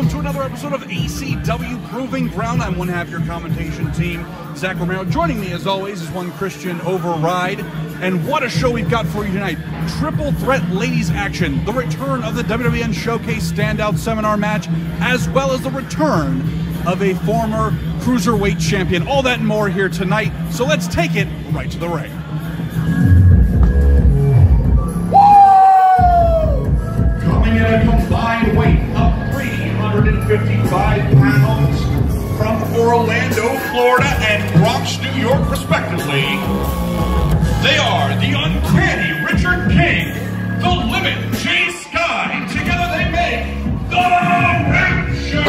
welcome to another episode of ACW Proving Ground. I'm one half your commentation team, Zach Romeo. Joining me, as always, is one Christian Override. And what a show we've got for you tonight. Triple threat ladies action, the return of the WWN Showcase Standout Seminar match, as well as the return of a former Cruiserweight champion. All that and more here tonight, so let's take it right to the ring. Coming in a combined weight of 355 pounds from Orlando, Florida and Bronx, New York, respectively, they are the Uncanny Richard King, the Limit J Sky. Together they make the Rapture!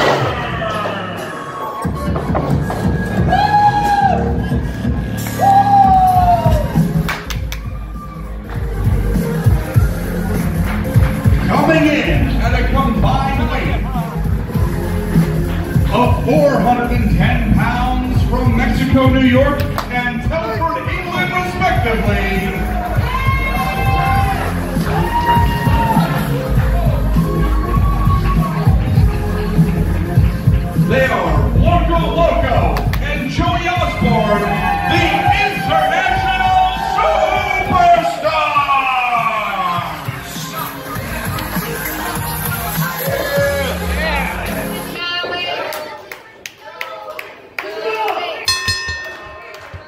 Coming in at a combined weight of 410 pounds from Mexico, New York, and Telford, England, respectively, they are Loco and Joey Osborne, the International Superstars!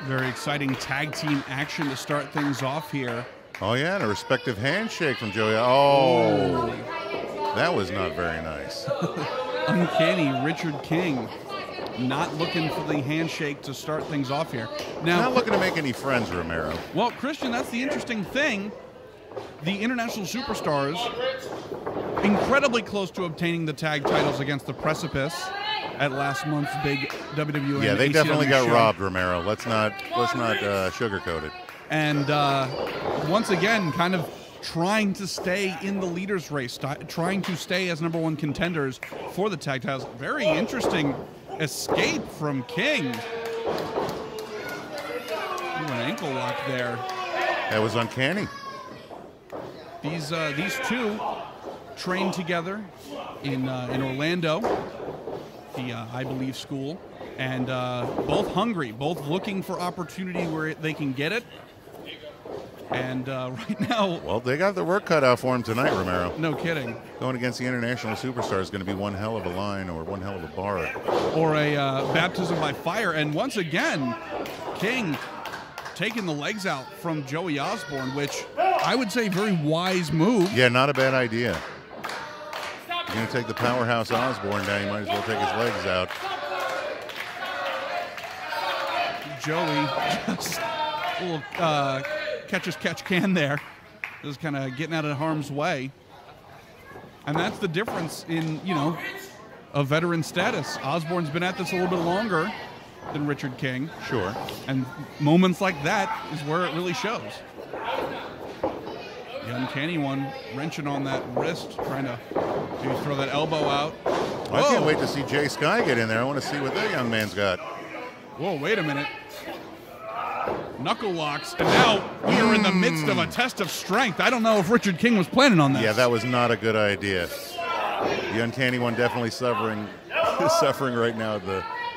Very exciting tag team action to start things off here. Oh yeah, and a respective handshake from Joey. Oh, that was not very nice. Uncanny Richard King not looking for the handshake to start things off here. Now, Not looking to make any friends, Romero. well, Christian, that's the interesting thing. The International Superstars, incredibly close to obtaining the tag titles against the Precipice at last month's big WWN. Yeah, they ACW definitely got show. robbed, Romero. Let's not sugarcoat it. And once again, kind of trying to stay in the leaders race, trying to stay as #1 contenders for the tag titles. Very interesting escape from King. Ooh, an ankle lock there. That was uncanny. These two trained together in Orlando, the I believe school, and both hungry, both looking for opportunity where they can get it. And right now, Well, they got their work cut out for him tonight, Romero. no kidding, Going against the International Superstar is going to be one hell of a line or one hell of a bar. or a baptism by fire. And once again, King taking the legs out from Joey Osborne, which I would say very wise move. Yeah, not a bad idea. You're going to take the powerhouse Osborne down, you might as well take his legs out. Joey just a little catch can there, just kind of getting out of harm's way. And that's the difference in, a veteran status. Osborne's been at this a little bit longer than Richard King. Sure. And moments like that is where it really shows. The Uncanny One wrenching on that wrist, trying to maybe throw that elbow out. I can't wait to see Jay Sky get in there. I want to see what that young man's got. Whoa, wait a minute. Knuckle locks, and now we are in the midst of a test of strength. I don't know if Richard King was planning on that. Yeah, that was not a good idea. The Uncanny One definitely suffering right now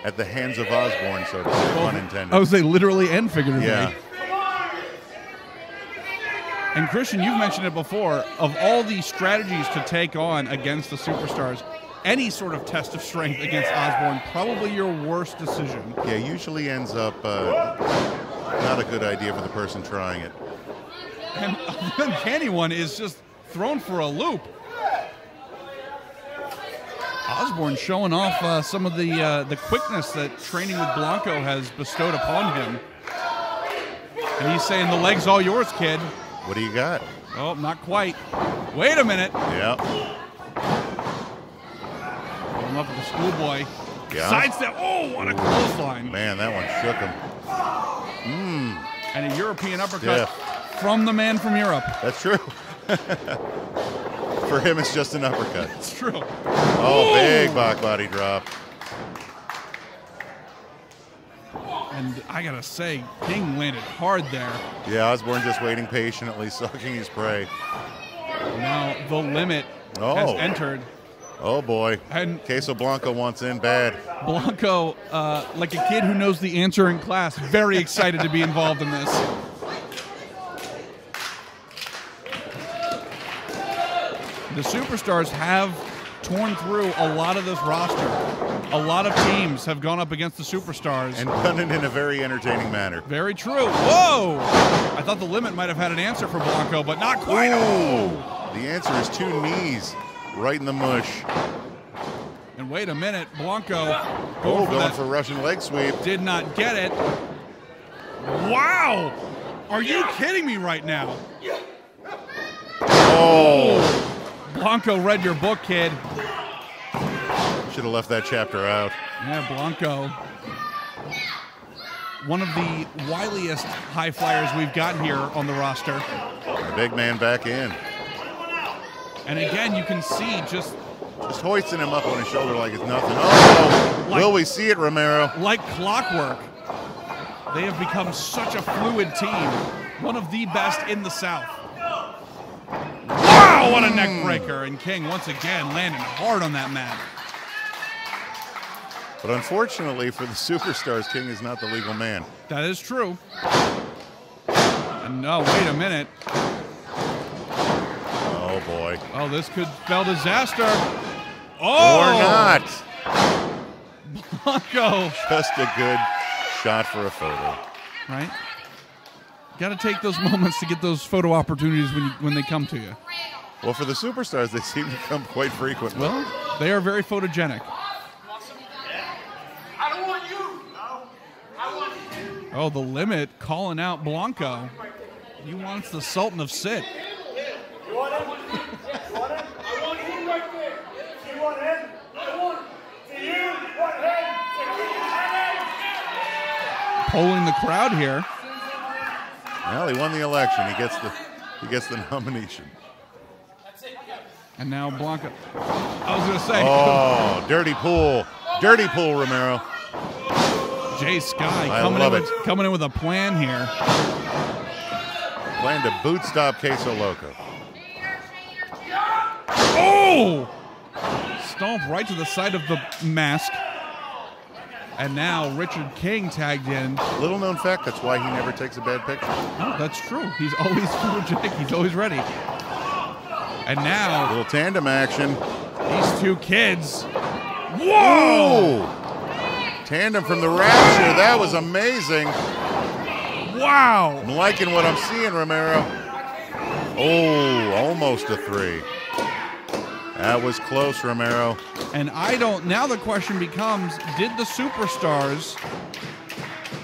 at the hands of Osborne, so to say, pun intended. I would say literally and figuratively. Yeah. And Christian, you've mentioned it before, of all the strategies to take on against the Superstars, any sort of test of strength against Osborne, probably your worst decision. Yeah, usually ends up not a good idea for the person trying it. And the Uncanny One is just thrown for a loop. Osborne showing off some of the quickness that training with Blanco has bestowed upon him. And he's saying, the leg's all yours, kid. What do you got? Oh, not quite. Wait a minute. Yeah. Going up with the schoolboy. Yeah. Sidestep. Oh, what a clothesline. Man, that one shook him. And a European uppercut Stiff. from the man from Europe. That's true. For him, it's just an uppercut. It's true. Oh, big back body drop. And I gotta say, King landed hard there. Yeah, Osborne just waiting patiently, sucking his prey. Now the limit has entered. Oh, boy. And Queso Blanco wants in bad. Blanco, like a kid who knows the answer in class, very excited to be involved in this. The Superstars have torn through a lot of this roster. A lot of teams have gone up against the Superstars. And done it in a very entertaining manner. Very true. Whoa! I thought the limit might have had an answer for Blanco, but not quite. Ooh. The answer is 2 knees right in the mush. And wait a minute, Blanco going for Russian leg sweep. Did not get it. Wow! Are you kidding me right now? Oh! Blanco read your book, kid. Should have left that chapter out. Yeah, Blanco. One of the wiliest high flyers we've gotten here on the roster. The big man back in. And again, you can see just hoisting him up on his shoulder like it's nothing. Oh, will we see it, Romero? Like clockwork. They have become such a fluid team. One of the best in the South. Wow, what a neck breaker. And King, once again, landing hard on that mat. But unfortunately for the Superstars, King is not the legal man. That is true. And no, wait a minute. Oh, boy. Oh, this could spell disaster. Oh! Or not. Blanco. Just a good shot for a photo. Right? Got to take those moments to get those photo opportunities when they come to you. Well, for the Superstars, they seem to come quite frequently. Well, they are very photogenic. I don't want you. No, I want you. Oh, the limit calling out Blanco. He wants the Sultan of Sit. You want him? You want him? I want him right there. You want him? I want him. To you, want him. To you, Polling the crowd here. Well, he won the election. He gets the nomination. And now Blanco. I was going to say. Oh, dirty pool. Dirty pool, Romero. Jay Sky coming in with a plan here. Plan to boot stop Queso Loco. Oh! Stomp right to the side of the mask. And now Richard King tagged in. Little known fact, that's why he never takes a bad picture. Oh, that's true. He's always photogenic. He's always ready. And now, a little tandem action. These two kids. Whoa! Tandem from the Rapture. That was amazing. Wow! I'm liking what I'm seeing, Romero. Oh, almost a 3. That was close, Romero. And now the question becomes, did the Superstars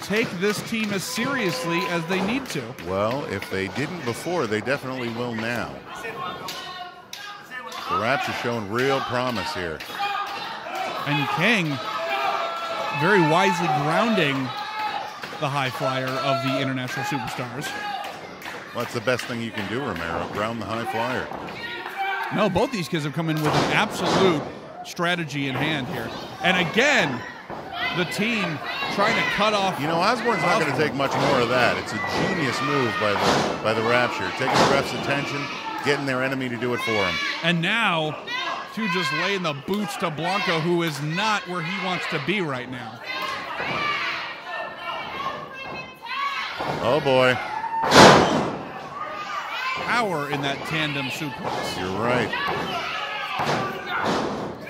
take this team as seriously as they need to? Well, if they didn't before, they definitely will now. The Rapture showing real promise here. And King very wisely grounding the high flyer of the International Superstars. Well, that's the best thing you can do, Romero. Ground the high flyer. No, both these kids have come in with an absolute strategy in hand here. And again, the team trying to cut off. You know, Osborne's not going to take much more of that. It's a genius move by the Rapture. Taking the ref's attention, getting their enemy to do it for them. And now, to just laying the boots to Blanco, who is not where he wants to be right now. Oh, boy. Power in that tandem suplex. You're right.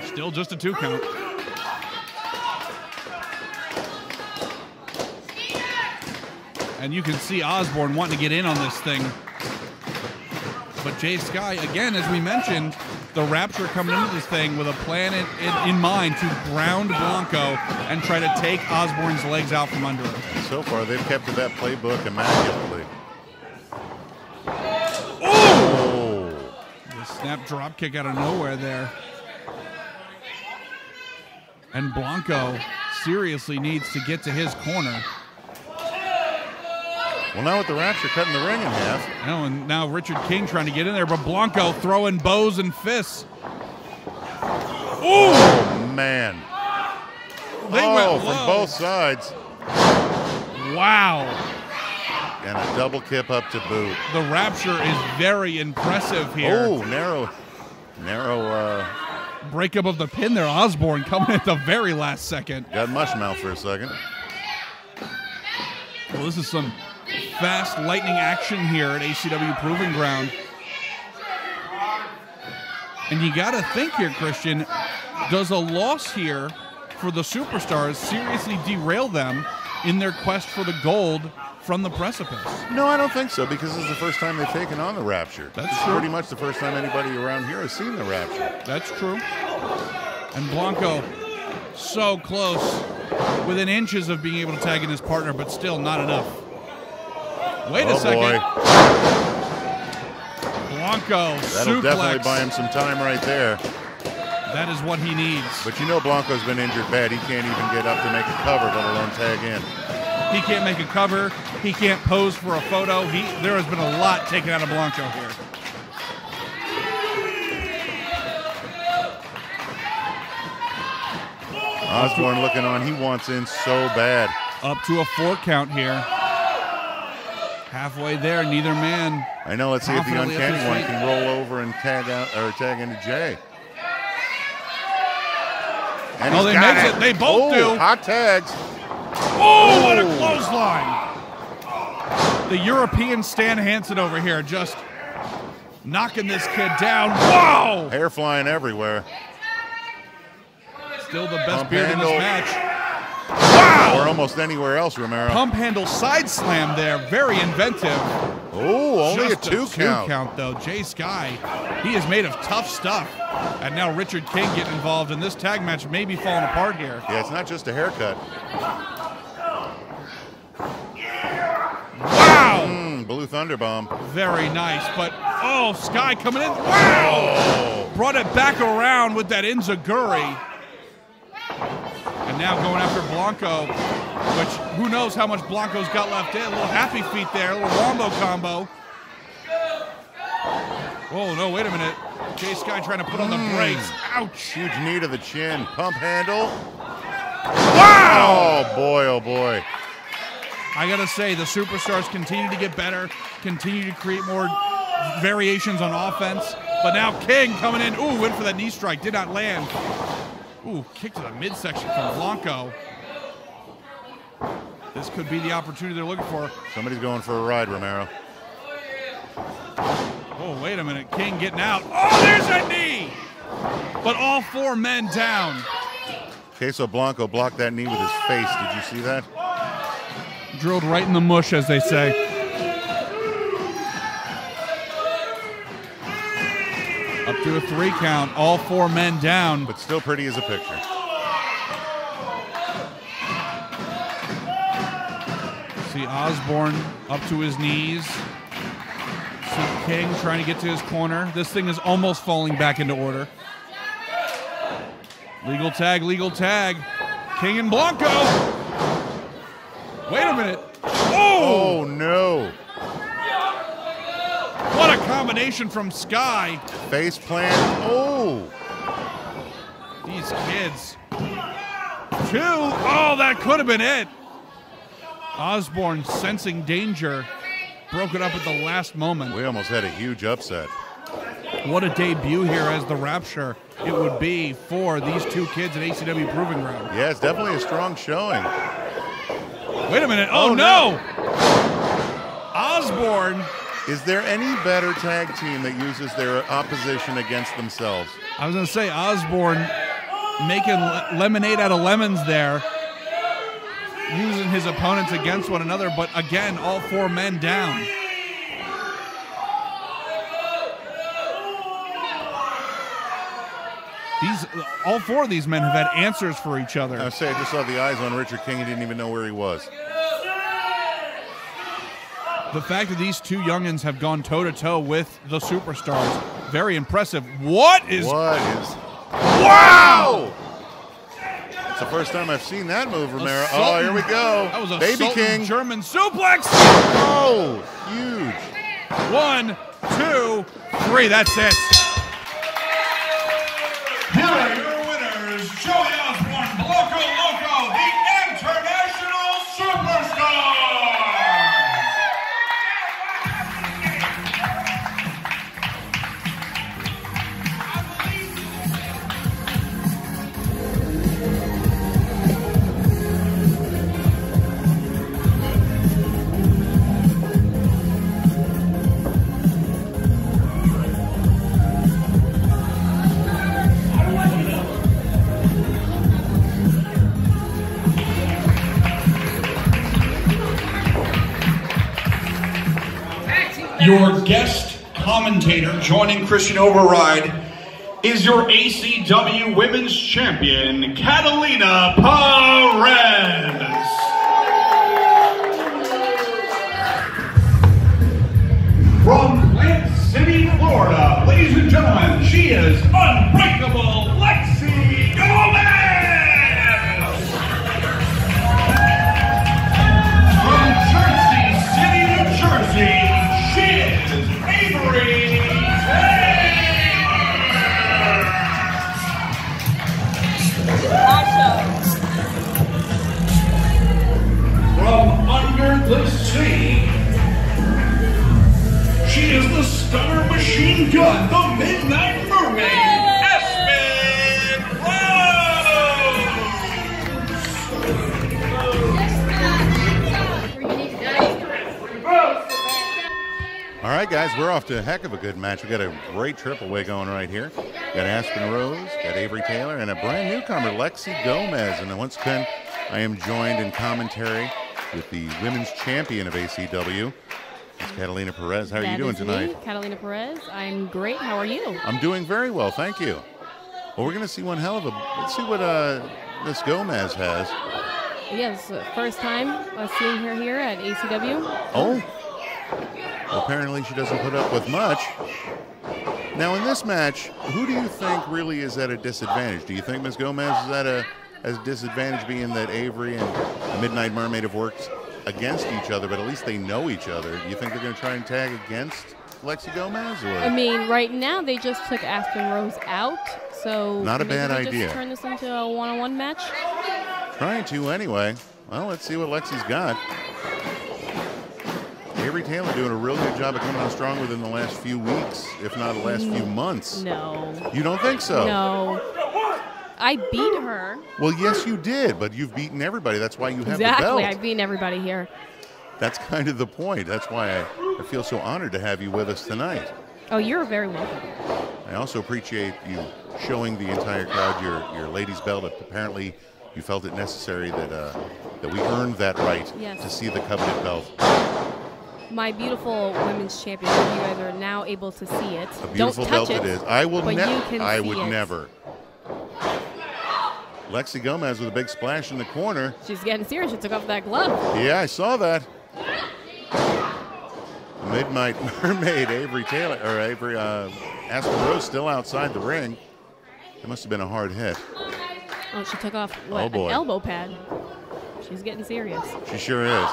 Still just a 2 count. And you can see Osborne wanting to get in on this thing. But Jay Sky, again, as we mentioned, the Rapture coming into this thing with a plan in mind to ground Blanco and try to take Osborne's legs out from under him. And so far, they've kept to that playbook immaculately. Oh! The snap drop kick out of nowhere there. And Blanco seriously needs to get to his corner. Well, now with the Rapture cutting the ring in half. And now Richard King trying to get in there, but Blanco throwing bows and fists. Ooh! Oh, man. They went from low. both sides. Wow. And a double kip up to boot. The Rapture is very impressive here. Oh, narrow breakup of the pin there. Osborne coming at the very last second. Got mush mouth for a second. Well, this is some fast lightning action here at ACW Proving Ground. And you got to think here, Christian, does a loss here for the Superstars seriously derail them in their quest for the gold from the precipice? No, I don't think so, because this is the first time they've taken on the Rapture. That's this true. Is pretty much the first time anybody around here has seen the Rapture. That's true. And Blanco so close, within inches of being able to tag in his partner, but still not enough. Wait a second. Boy. Blanco That'll suplex. definitely buy him some time right there. That is what he needs. But you know Blanco's been injured bad. He can't even get up to make a cover, let alone tag in. He can't make a cover. He can't pose for a photo. There has been a lot taken out of Blanco here. Osborne looking on. He wants in so bad. Up to a 4 count here. Halfway there, neither man. I know. Let's see if the confidently up uncanny his one feet. can roll over and tag out or tag into Jay. And Oh, he's they got makes it. They both Oh, do. hot tags. Oh, what a clothesline. The European Stan Hansen over here just knocking this kid down. Wow! Hair flying everywhere. Still the best Pump beard in this handle. match. Wow! Or almost anywhere else, Romero. Pump handle side slam there. Very inventive. Oh, only Just a 2 count. though. Jay Sky, he is made of tough stuff. And now Richard King getting involved in this tag match, may be falling apart here. Yeah, it's not just a haircut. Wow! Blue Thunder Bomb. Very nice, but oh, Sky coming in. Wow! Brought it back around with that Enziguri. And now going after Blanco, which who knows how much Blanco's got left in. A little happy feet there, a little wombo combo. Oh, no, wait a minute. Jay Sky trying to put on the brakes. Ouch. Huge knee to the chin. Pump handle. Wow! Oh, boy, oh, boy. I got to say, the Superstars continue to get better, continue to create more variations on offense. But now King coming in. Ooh, went for that knee strike. Did not land. Ooh, kick to the midsection from Blanco. This could be the opportunity they're looking for. Somebody's going for a ride, Romero. Oh, wait a minute. King getting out. Oh, there's a knee! But all 4 men down. Queso Blanco blocked that knee with his face. Did you see that? Drilled right in the mush, as they say. Up to a 3 count. All 4 men down. But still pretty as a picture. See Osborne up to his knees. See King trying to get to his corner. This thing is almost falling back into order. Legal tag, legal tag. King and Blanco. Wait a minute. Oh! Oh, no. What a combination from Sky. Face plant. Oh. These kids. 2. Oh, that could have been it. Osborne sensing danger. Broke it up at the last moment. We almost had a huge upset. What a debut here as the Rapture it would be for these 2 kids at ACW Proving Ground. Yeah, it's definitely a strong showing. Wait a minute. Oh, no. Osborne. Is there any better tag team that uses their opposition against themselves? I was going to say Osborne making lemonade out of lemons there. Using his opponents against one another, but again, all 4 men down. All 4 of these men have had answers for each other. I say I just saw the eyes on Richard King. He didn't even know where he was. The fact that these 2 youngins have gone toe-to-toe with the Superstars, very impressive. What is... Wow! It's the first time I've seen that move, Romero. Sultan, oh, here we go. That was a Baby Sultan King. German suplex. Oh, huge. 1, 2, 3. That's it. Here are your winners, Joey Osborne, Blanco Loco, the International Superstars. Your guest commentator joining Christian Override is your ACW Women's Champion, Katalina Perez. From Plant City, Florida, ladies and gentlemen, she is unbreakable Lexii Gomez! From Jersey City, New Jersey, she is Avery. From under the sea, she is the stunner machine gun, the Midnight Mermaid, Aspyn. All right, guys, we're off to a heck of a good match. We got a great triple way going right here. Got Aspyn Rose, got Avery Taylor, and a brand newcomer, Lexii Gomez. And then once again, I am joined in commentary with the women's champion of ACW, Ms. Katalina Perez. How are you doing tonight? Me, Katalina Perez. I'm great. How are you? I'm doing very well, thank you. Well, we're going to see one hell of a. Let's see what Ms. Gomez has. Yes, first time seeing her here at ACW. Oh. Well, apparently she doesn't put up with much. Now, in this match, who do you think really is at a disadvantage? Do you think Ms. Gomez is at a disadvantage, being that Avery and the Midnight Mermaid have worked against each other, but at least they know each other? Do you think they're going to try and tag against Lexii Gomez? Or? I mean, right now they just took Aspyn Rose out, so not a bad idea. Just turn this into a one-on-one match. Trying to anyway. Well, let's see what Lexi's got. Avery Taylor doing a real good job of coming on strong within the last few weeks, if not the last few months. No. You don't think so? No. I beat her. Well, yes, you did, but you've beaten everybody. That's why you have the belt. Exactly. I've beaten everybody here. That's kind of the point. That's why I feel so honored to have you with us tonight. Oh, you're very welcome. I also appreciate you showing the entire crowd your ladies' belt. Apparently, you felt it necessary that we earned that right to see the coveted belt. My beautiful women's champion. You guys are now able to see it. A beautiful Don't touch belt it is. I will never. I would it. never. Lexii Gomez with a big splash in the corner. She's getting serious. She took off that glove. Yeah, I saw that. Midnight Mermaid, Avery Taylor, or Avery Aspyn Rose still outside the ring. It must have been a hard hit. Oh, she took off what, an elbow pad. She's getting serious. She sure is.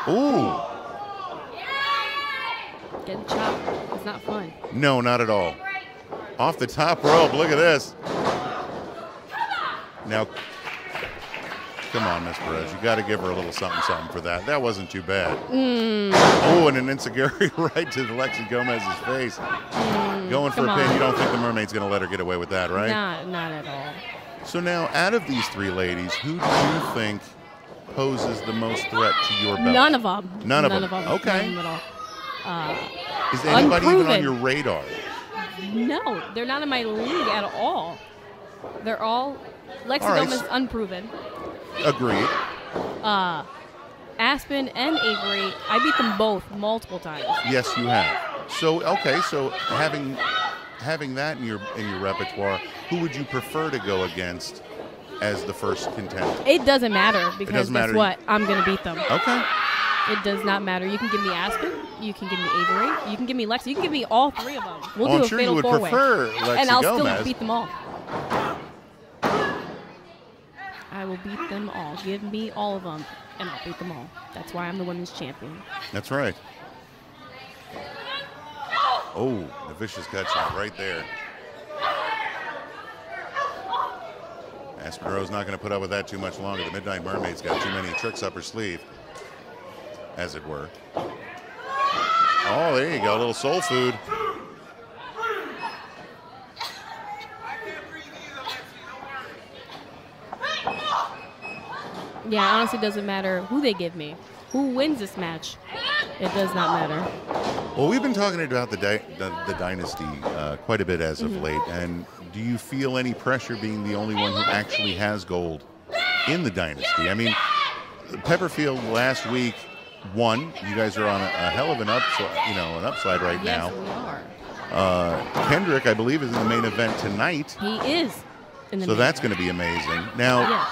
Ooh. Getting chopped. It's not fun. No, not at all. Off the top rope. Look at this. Now, come on, Miss Perez. You got to give her a little something for that. That wasn't too bad. Oh, and an enziguri right to Lexii Gomez's face. Going for a pin. You don't think the Mermaid's going to let her get away with that, right? Not at all. So now, out of these three ladies, who do you think poses the most threat to your belt? None of them. None of them. Okay. None at all. Is anybody even on your radar? No, they're not in my league at all. They're all Lexii Gomez unproven. Agreed. Aspyn and Avery, I beat them both multiple times. Yes, you have. So okay, so having that in your repertoire, who would you prefer to go against as the first contender? It doesn't matter because guess what? I'm gonna beat them. Okay. It does not matter. You can give me Aspyn, you can give me Avery, you can give me Lexii, you can give me all three of them. We'll do I'm a sure fatal you would four-way. prefer Lexii and I'll Gomez. still beat them all. I will beat them all. Give me all of them, and I'll beat them all. That's why I'm the women's champion. That's right. Oh, the vicious gut shot right there. Aspyn Rose not going to put up with that too much longer. The Midnight Mermaid's got too many tricks up her sleeve, as it were. Oh, there you go, a little soul food. Yeah, honestly, it doesn't matter who they give me. Who wins this match? It does not matter. Well, we've been talking about the Dynasty quite a bit as of late, and do you feel any pressure being the only one who actually has gold in the Dynasty? I mean, Pepperfield last week one, you guys are on a hell of an upslide, an upslide right now. Yes, we are. Kendrick, I believe, is in the main event tonight. He is. So that's going to be amazing. Now, yes.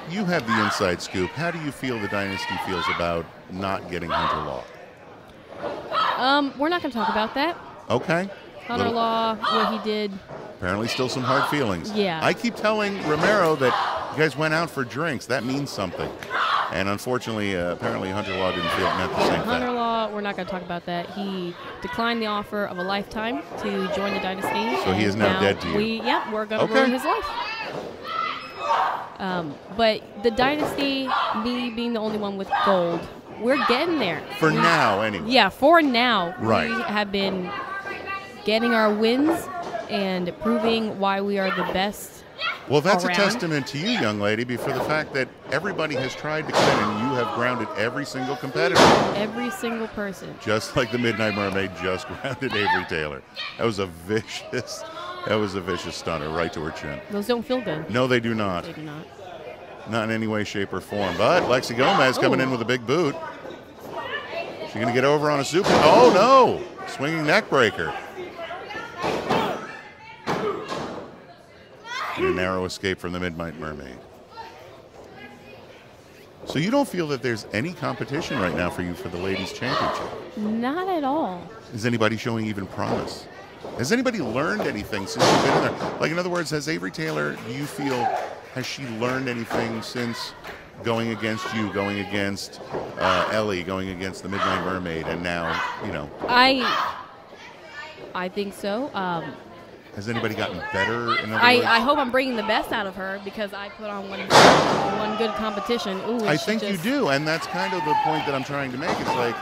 You have the inside scoop. How do you feel the Dynasty feels about not getting Hunter Law? We're not going to talk about that. Okay. Hunter Law, what he did. Apparently still some hard feelings. Yeah. I keep telling Romero that you guys went out for drinks. That means something. And unfortunately, apparently Hunter Law didn't feel it meant the same thing. Hunter Law, we're not going to talk about that. He declined the offer of a lifetime to join the Dynasty. So he is now dead to you. We're going to ruin his life. But the Dynasty, me being the only one with gold, we're getting there. For now, anyway. Yeah, for now. Right. We have been getting our wins and proving why we are the best. Well, that's around. a testament to you, young lady, for the fact that everybody has tried to come in and you have grounded every single competitor. Every single person. Just like the Midnight Mermaid just grounded Avery Taylor. That was a vicious stunner right to her chin. Those don't feel good. No, they do not. They do not. Not in any way, shape, or form. But Lexii Gomez coming in with a big boot. She's going to get over on a super. Oh, no. Swinging neck breaker. And a narrow escape from the Midnight Mermaid. So you don't feel that there's any competition right now for you for the Ladies' Championship? Not at all. Is anybody showing even promise? Has anybody learned anything since you've been in there? Like, in other words, has Avery Taylor, do you feel, has she learned anything since going against you, going against Ellie, going against the Midnight Mermaid, and now, I think so. Has anybody gotten better? In other I words? hope I'm bringing the best out of her because I put on one good competition. Ooh, I think you do, and that's kind of the point that I'm trying to make. It's like,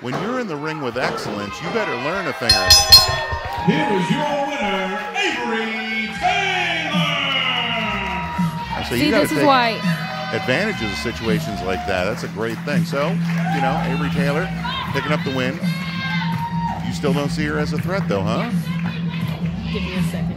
when you're in the ring with excellence, you better learn a thing or two. Here is your winner, Avery Taylor. So See, you got to this is take why advantage of situations like that. That's a great thing. So, Avery Taylor picking up the win. You still don't see her as a threat, though, huh? Give me a second.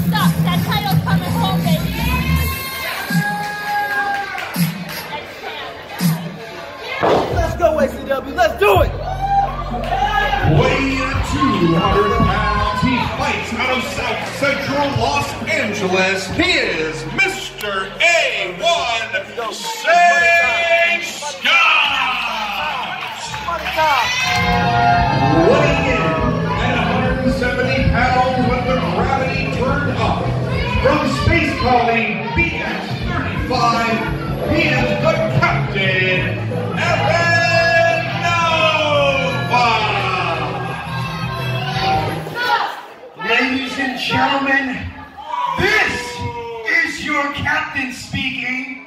Stop! That title's coming home, baby. Let's go, ACW. Let's do it. Weighing in at 200 pounds, he fights out of South Central Los Angeles. He is Mr. A1 Say Scott. Weighing in at 170 pounds with the gravity turned up. From Space Colony BX35, he is the captain, Evan Nova. Ladies and gentlemen, this is your captain speaking.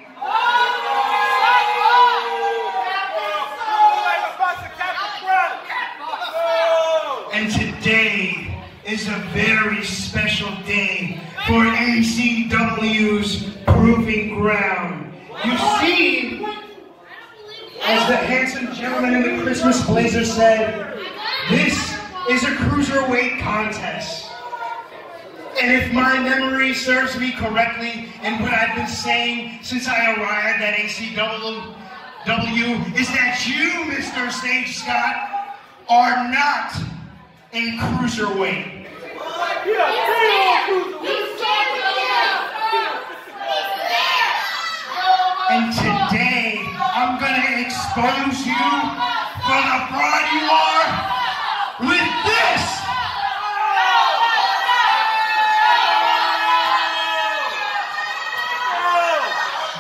And today is a very special day for ACW's Proving Ground. You see, as the handsome gentleman in the Christmas blazer said, this is a cruiserweight contest. And if my memory serves me correctly, and what I've been saying since I arrived at ACW is that you, Mr. Sage Scott, are not a cruiserweight. And today, I'm gonna expose you for the fraud you are with this.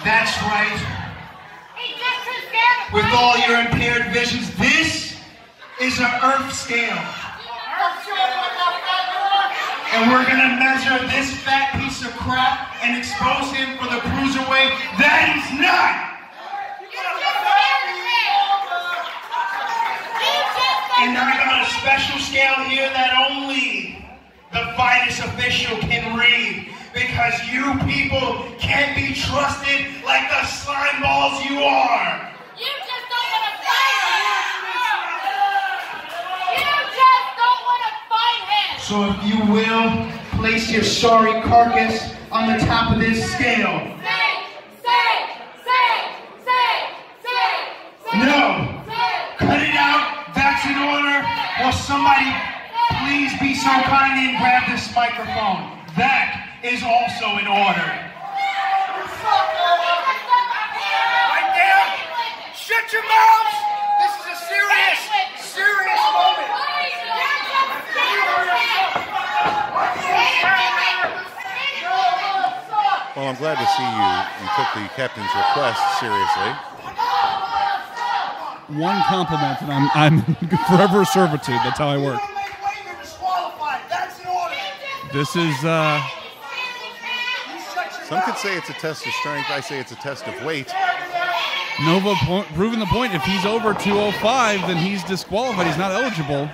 That's right. With all your impaired visions, this is an Earth scale. And we're gonna measure this fat piece of crap and expose him for the cruiserweight that he's not. And I got a special scale here that only the finest official can read, because you people can't be trusted like the slime balls you are. You just don't want to fight! So if you will, place your sorry carcass on the top of this scale. No! Cut it out, that's in order. Will somebody please be so kind and grab this microphone? That is also in order. Right there! Shut your mouths! This is a serious moment! Well, I'm glad to see you took the captain's request seriously. One compliment, and I'm forever servitude. That's how I work. This is, some could say it's a test of strength. I say it's a test of weight. Nova proving the point. If he's over 205, then he's disqualified. He's not eligible.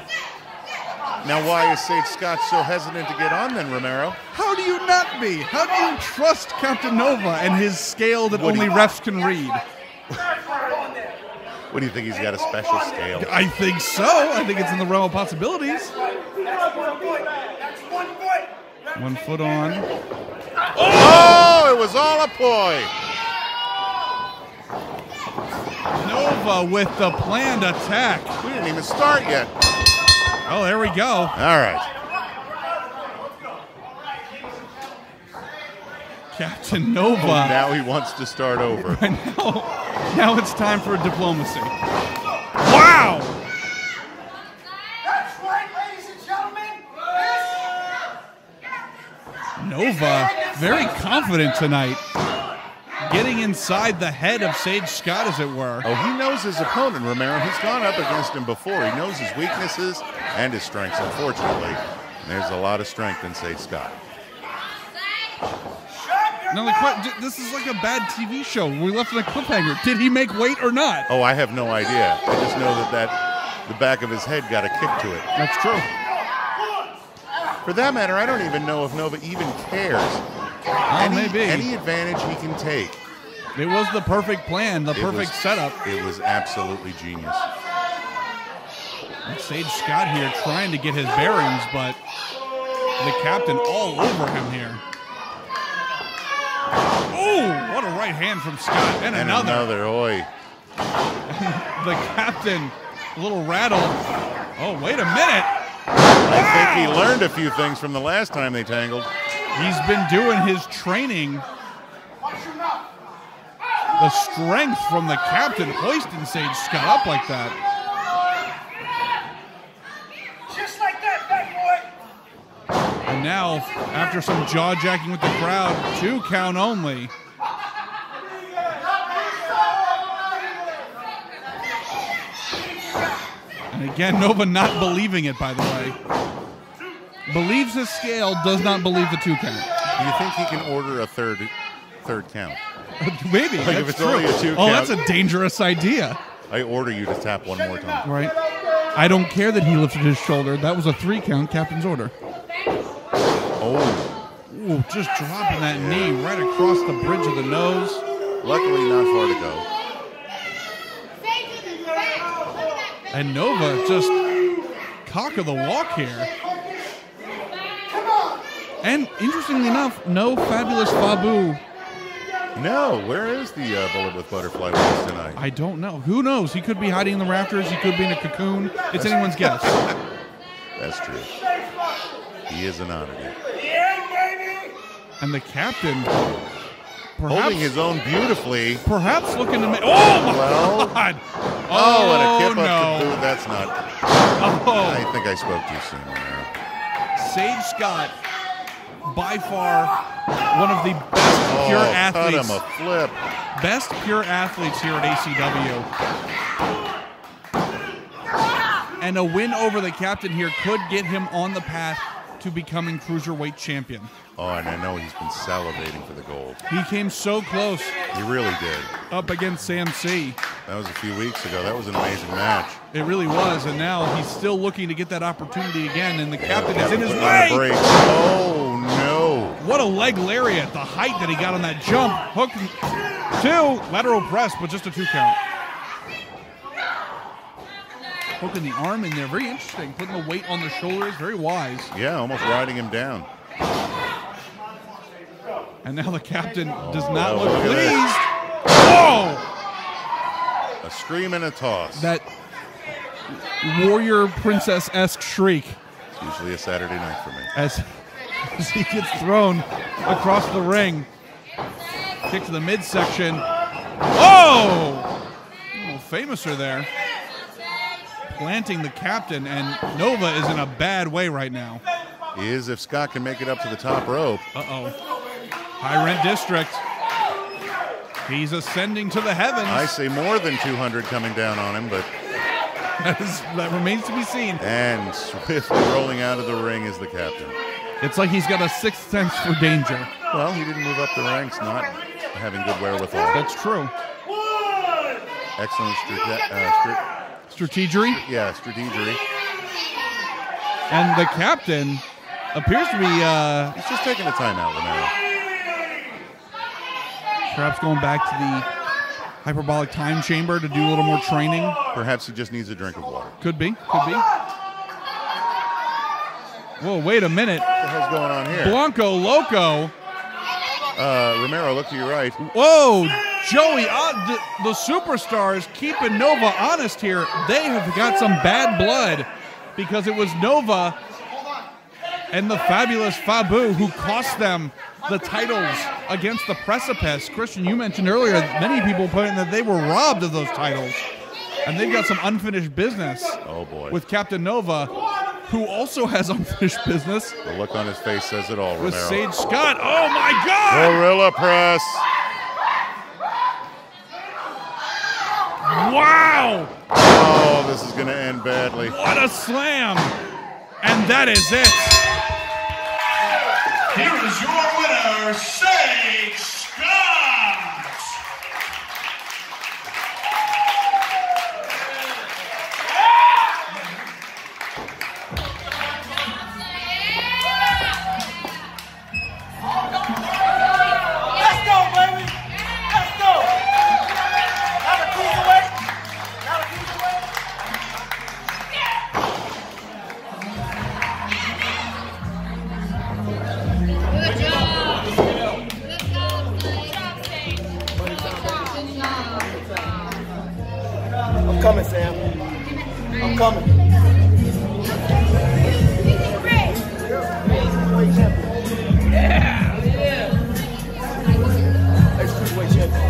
Now, why is Sage Scott so hesitant to get on then, Romero? How do you not be? How do you trust Captain Nova and his scale that only refs can read? What do you think? He's got a special scale? I think so. I think it's in the realm of possibilities. 1 foot on. Oh, it was all a ploy. Nova with the planned attack. We didn't even start yet. Oh, there we go. All right. Captain Nova. Now he wants to start over. Now it's time for diplomacy. Wow! That's right, ladies and gentlemen. Nova, very confident tonight. Getting inside the head of Sage Scott, as it were. Oh, he knows his opponent, Romero. He's gone up against him before. He knows his weaknesses and his strengths, unfortunately. And there's a lot of strength in Sage Scott. Now, this is like a bad TV show. We left in a cliffhanger. Did he make weight or not? Oh, I have no idea. I just know that the back of his head got a kick to it. That's true. For that matter, I don't even know if Nova even cares. Maybe. Any advantage he can take. It was the perfect plan, the perfect setup. It was absolutely genius. And Sage Scott here trying to get his bearings, but the captain all over him here. Oh, what a right hand from Scott. And another. Oi. The captain, a little rattled. Oh, wait a minute. I think he learned a few things from the last time they tangled. He's been doing his training. The strength from the captain hoisting Sage Scott up like that. Just like that, bad boy. And now, after some jaw-jacking with the crowd, 2 count only. And again, Nova not believing it, by the way. Believes his scale, does not believe the 2 count. Do you think he can order a third count? Maybe. Like that's if it's true. only a 2 count. Oh, that's a dangerous idea. I order you to tap one more time. Right. I don't care that he lifted his shoulder. That was a 3 count, captain's order. Oh. Ooh, just dropping that knee right across the bridge of the nose. Luckily, not far to go. And Nova just cock of the walk here. And interestingly enough, no fabulous Babu. No, where is the bullet with butterfly wings tonight? I don't know. Who knows? He could be hiding in the rafters. He could be in a cocoon. It's anyone's guess. That's true. He is an oddity. And the captain, perhaps, holding his own beautifully. Perhaps looking to make. Oh my God! Oh, and a kip up the boot. That's not. Oh. I think I spoke too soon there. Sage Scott, by far one of the best pure athletes. Cut him a flip. Best pure athletes here at ACW. And a win over the captain here could get him on the path to becoming cruiserweight champion. Oh, and I know he's been salivating for the gold. He came so close. He really did. Up against Sam C. That was a few weeks ago. That was an amazing match. It really was, and now he's still looking to get that opportunity again, and the captain is in his way. Oh, no. What a leg lariat. The height that he got on that jump. Hook 2. Lateral press, but just a 2 count. Hooking the arm in there. Very interesting. Putting the weight on the shoulders. Very wise. Yeah, almost riding him down. And now the captain does not look look at pleased. Oh! A scream and a toss. That warrior princess-esque shriek. It's usually a Saturday night for me. As he gets thrown across the ring. Kick to the midsection. Oh! A little famouser there. Planting the captain, and Nova is in a bad way right now. He is if Scott can make it up to the top rope. Uh-oh. High Rent District. He's ascending to the heavens. I say more than 200 coming down on him, but that remains to be seen. And swiftly rolling out of the ring is the captain. It's like he's got a sixth sense for danger. Well, he didn't move up the ranks, not having good wherewithal. That's true. Excellent strategery. Yeah, strategery. And the captain appears to be... he's just taking a timeout, Romeo. Perhaps going back to the hyperbolic time chamber to do a little more training. Perhaps he just needs a drink of water. Could be. Could be. Whoa, wait a minute. What the hell's going on here? Blanco Loco. Romero, look to your right. Whoa, Joey, the superstars keeping Nova honest here. They have got some bad blood because it was Nova and the fabulous Fabu who cost them the titles against the Precipice. Christian, you mentioned earlier many people putting that they were robbed of those titles. And they've got some unfinished business. Oh, boy. With Captain Nova, who also has unfinished business. The look on his face says it all, Romero. With Sage Scott. Oh, my God! Gorilla press. Wow! Oh, this is going to end badly. What a slam! And that is it. Here is your winner, Sage Scott! Let's go, baby! Let's go! Now the cruiserweight! Now the cruiserweight! I'm coming, Sam. I'm coming. Ex-cruiserweight champion.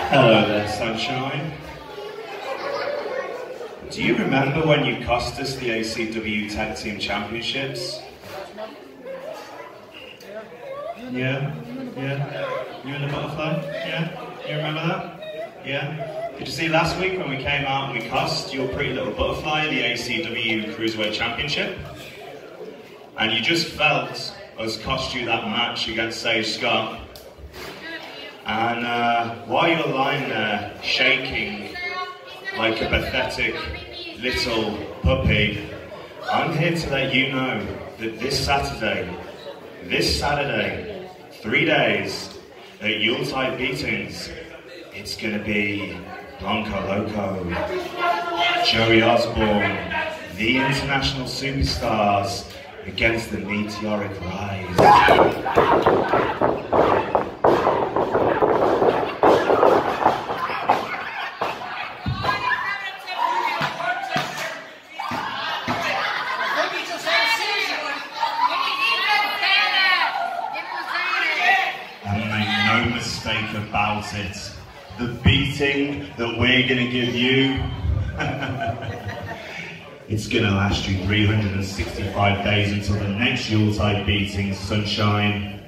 Hello there, sunshine. Do you remember when you cost us the ACW Tag Team Championships? Yeah? You and the butterfly? Yeah? You remember that? Yeah? Did you see last week when we came out and we cost your pretty little butterfly the ACW Cruiserweight Championship? And you just felt us cost you that match against Sage Scott. And while you're lying there shaking like a pathetic little puppy, I'm here to let you know that this Saturday, 3 days at Yuletide Beatings, it's gonna be Blanco Loco, Joey Osborne, the international superstars against the meteoric rise. About it. The beating that we're going to give you, it's going to last you 365 days until the next Yuletide beating, sunshine.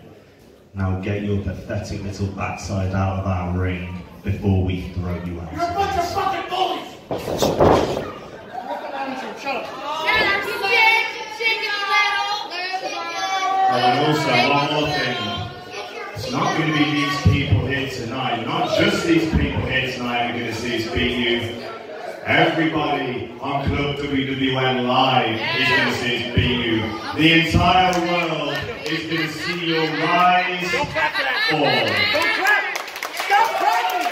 Now get your pathetic little backside out of our ring before we throw you out. You're a bunch of fucking bullies! Shut up! Shut up, you bitch! Chicken little! and also one more thing. It's not going to be these people here tonight. Not just these people here tonight are going to see us beat you. Everybody on Club WWN Live is going to see us beat you. The entire world is going to see your rise or fall. Don't clap! Stop clapping!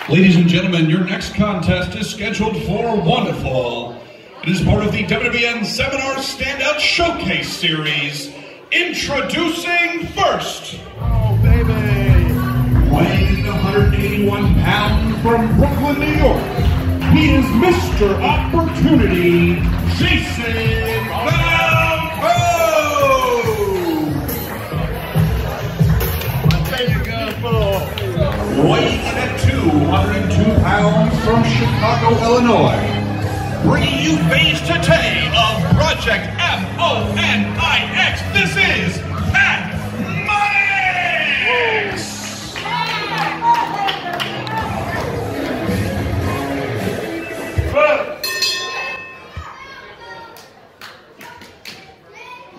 Ladies and gentlemen, your next contest is scheduled for one fall. It is part of the WWN Seminar Standout Showcase Series. Introducing first. Oh, baby. Weighing 181 pounds from Brooklyn, New York, he is Mr. Opportunity, Jayson Falcone. There you go, fool. Weighing in at 202 pounds from Chicago, Illinois, bringing you phase today of Project Monix. This is Monix.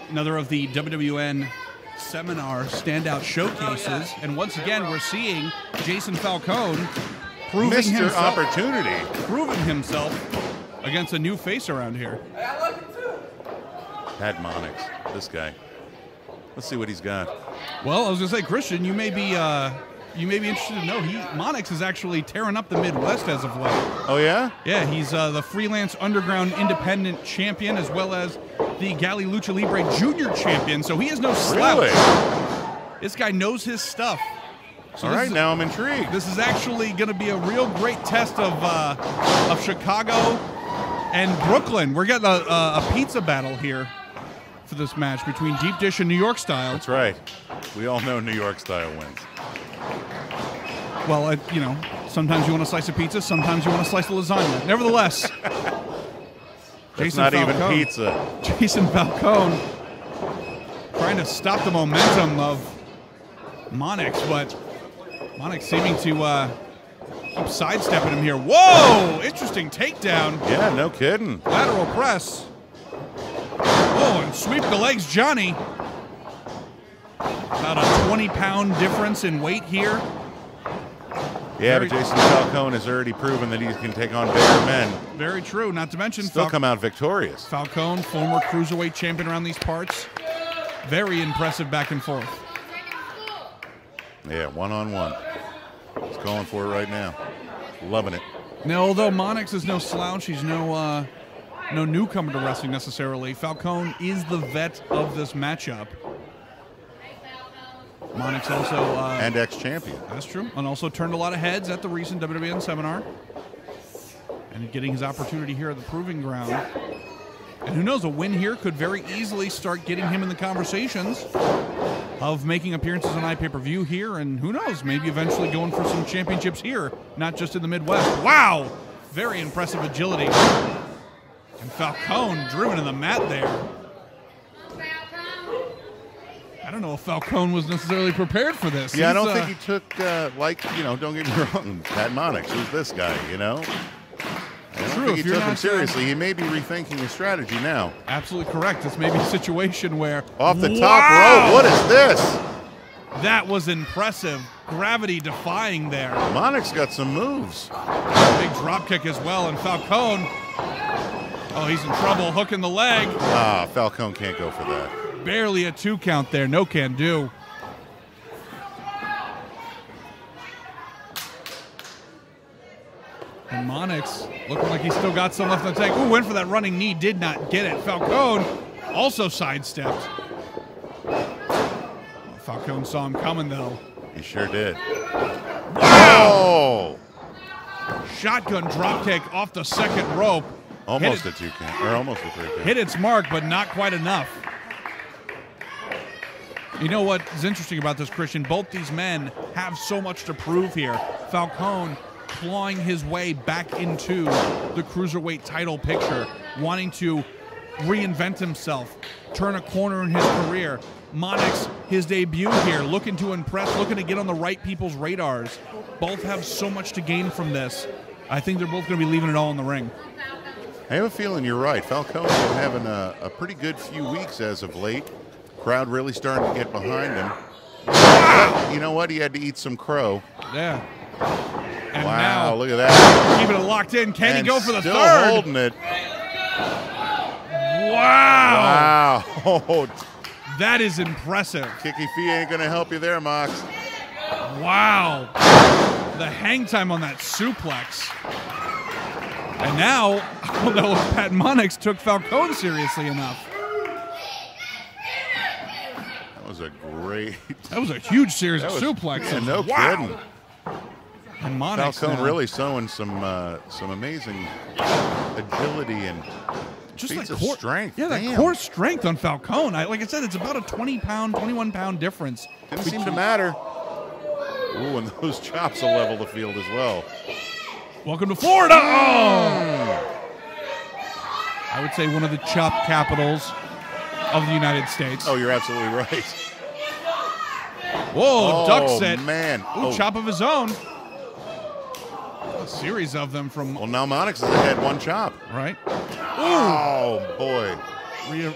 Another of the WWN Seminar Standout Showcases, and once again we're seeing Jayson Falcone proving himself against a new face around here. Pat Monix, this guy. Let's see what he's got. Well, I was gonna say, Christian, you may be interested to know Monix is actually tearing up the Midwest as of late. Oh yeah? Yeah, he's the freelance underground independent champion as well as the Gali Lucha Libre Junior champion. So he is no slouch. Really? This guy knows his stuff. So all right, now I'm intrigued. This is actually going to be a real great test of Chicago and Brooklyn. We're getting a pizza battle here for this match between Deep Dish and New York Style. That's right. We all know New York Style wins. Well, you know, sometimes you want a slice of pizza, sometimes you want a slice of lasagna. Nevertheless, That's not even pizza. Jayson Falcone trying to stop the momentum of Monix, but Monix seeming to keep sidestepping him here. Whoa! Interesting takedown. Yeah, no kidding. Lateral press. Whoa, and sweep the legs, Johnny. About a 20-pound difference in weight here. Yeah, but Jayson Falcone has already proven that he can take on bigger men. Very true. Not to mention still come out victorious. Falcone, former cruiserweight champion around these parts. Very impressive back and forth. Yeah, one-on-one. He's going for it right now. Loving it. Now, although Monix is no slouch, he's no newcomer to wrestling necessarily. Falcone is the vet of this matchup. Monix also... and ex-champion. That's true. And also turned a lot of heads at the recent WWN seminar. And getting his opportunity here at the Proving Ground. And who knows, a win here could very easily start getting him in the conversations of making appearances on iPay-Per-View here. And who knows, maybe eventually going for some championships here, not just in the Midwest. Wow! Very impressive agility. And Falcone driven to the mat there. I don't know if Falcone was necessarily prepared for this. Yeah, I don't think he took, don't get me wrong, Pat Monix. Who's this guy, you know? I don't think he took him seriously. He may be rethinking his strategy now. Absolutely correct. This may be a situation where... Off the top rope, what is this? That was impressive. Gravity defying there. Monix got some moves. Big drop kick as well, and Falcone... Oh, he's in trouble, hooking the leg. Ah, Falcone can't go for that. Barely a 2 count there, no can do. And Monix looking like he's still got some left in the tank. Ooh, went for that running knee, did not get it. Falcone also sidestepped. Falcone saw him coming though. He sure did. Wow! Shotgun drop kick off the second rope. Almost a 2 count, or almost a 3 count. Hit its mark, but not quite enough. You know what is interesting about this, Christian? Both these men have so much to prove here. Falcone clawing his way back into the cruiserweight title picture, wanting to reinvent himself, turn a corner in his career. Monix, his debut here, looking to impress, looking to get on the right people's radars. Both have so much to gain from this. I think they're both going to be leaving it all in the ring. I have a feeling you're right. Falcone's been having a pretty good few weeks as of late. Crowd really starting to get behind him. But you know what? He had to eat some crow. Yeah. And wow, now, look at that. keeping it locked in. Can he go for the still third? Holding it. Wow. Wow. That is impressive. Kicky feet ain't going to help you there, Mox. Wow. The hang time on that suplex. And now, I don't know if Pat Monix took Falcone seriously enough. That was a great... That was a huge series of suplexes. Yeah, no wow. kidding. And Monix Falcone now, really showing some amazing agility and just feats that of strength. Yeah, Damn. that core strength on Falcone. Like I said, it's about a 20-pound, 21-pound difference. Didn't seem to matter. Ooh, and those chops will level the field as well. Welcome to Florida. Oh! I would say one of the chop capitals of the United States. Oh, you're absolutely right. Whoa, duck set. Man. Ooh, chop of his own. A series of them from... Well, now Monix has had one chop. Right. Oh, boy.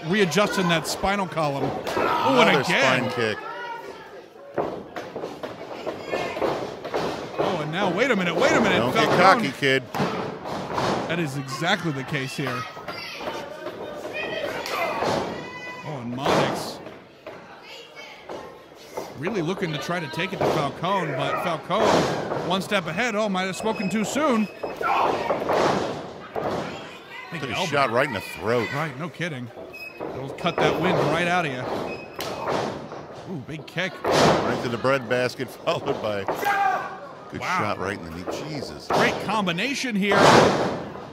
Readjusting that spinal column. Oh, and Another again. spine kick. Oh, and now, wait a minute. Don't get Falcone. cocky, kid. That is exactly the case here. Oh, and Monix really looking to try to take it to Falcone, but Falcone one step ahead. Oh, might have spoken too soon. Took a shot right in the throat. Right, no kidding. It'll cut that wind right out of you. Ooh, big kick. Right to the bread basket, followed by good shot right in the knee. Jesus. Great combination here.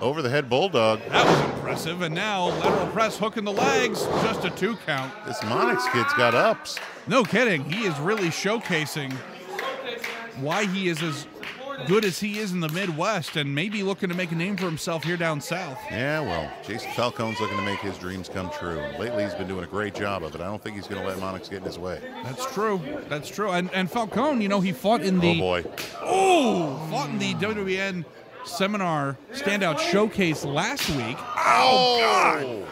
Over the head bulldog. That was impressive. And now lateral press, hook in the legs. Just a 2 count. This Monix kid's got ups. No kidding. He is really showcasing why he is as good as he is in the Midwest and maybe looking to make a name for himself here down south. Yeah, well, Jayson Falcone's looking to make his dreams come true. Lately, he's been doing a great job of it. I don't think he's going to let Monix get in his way. That's true. That's true. And Falcone, you know, he fought in the... Oh, boy. Oh! Fought in the WWN Seminar Standout Showcase last week. Oh, God!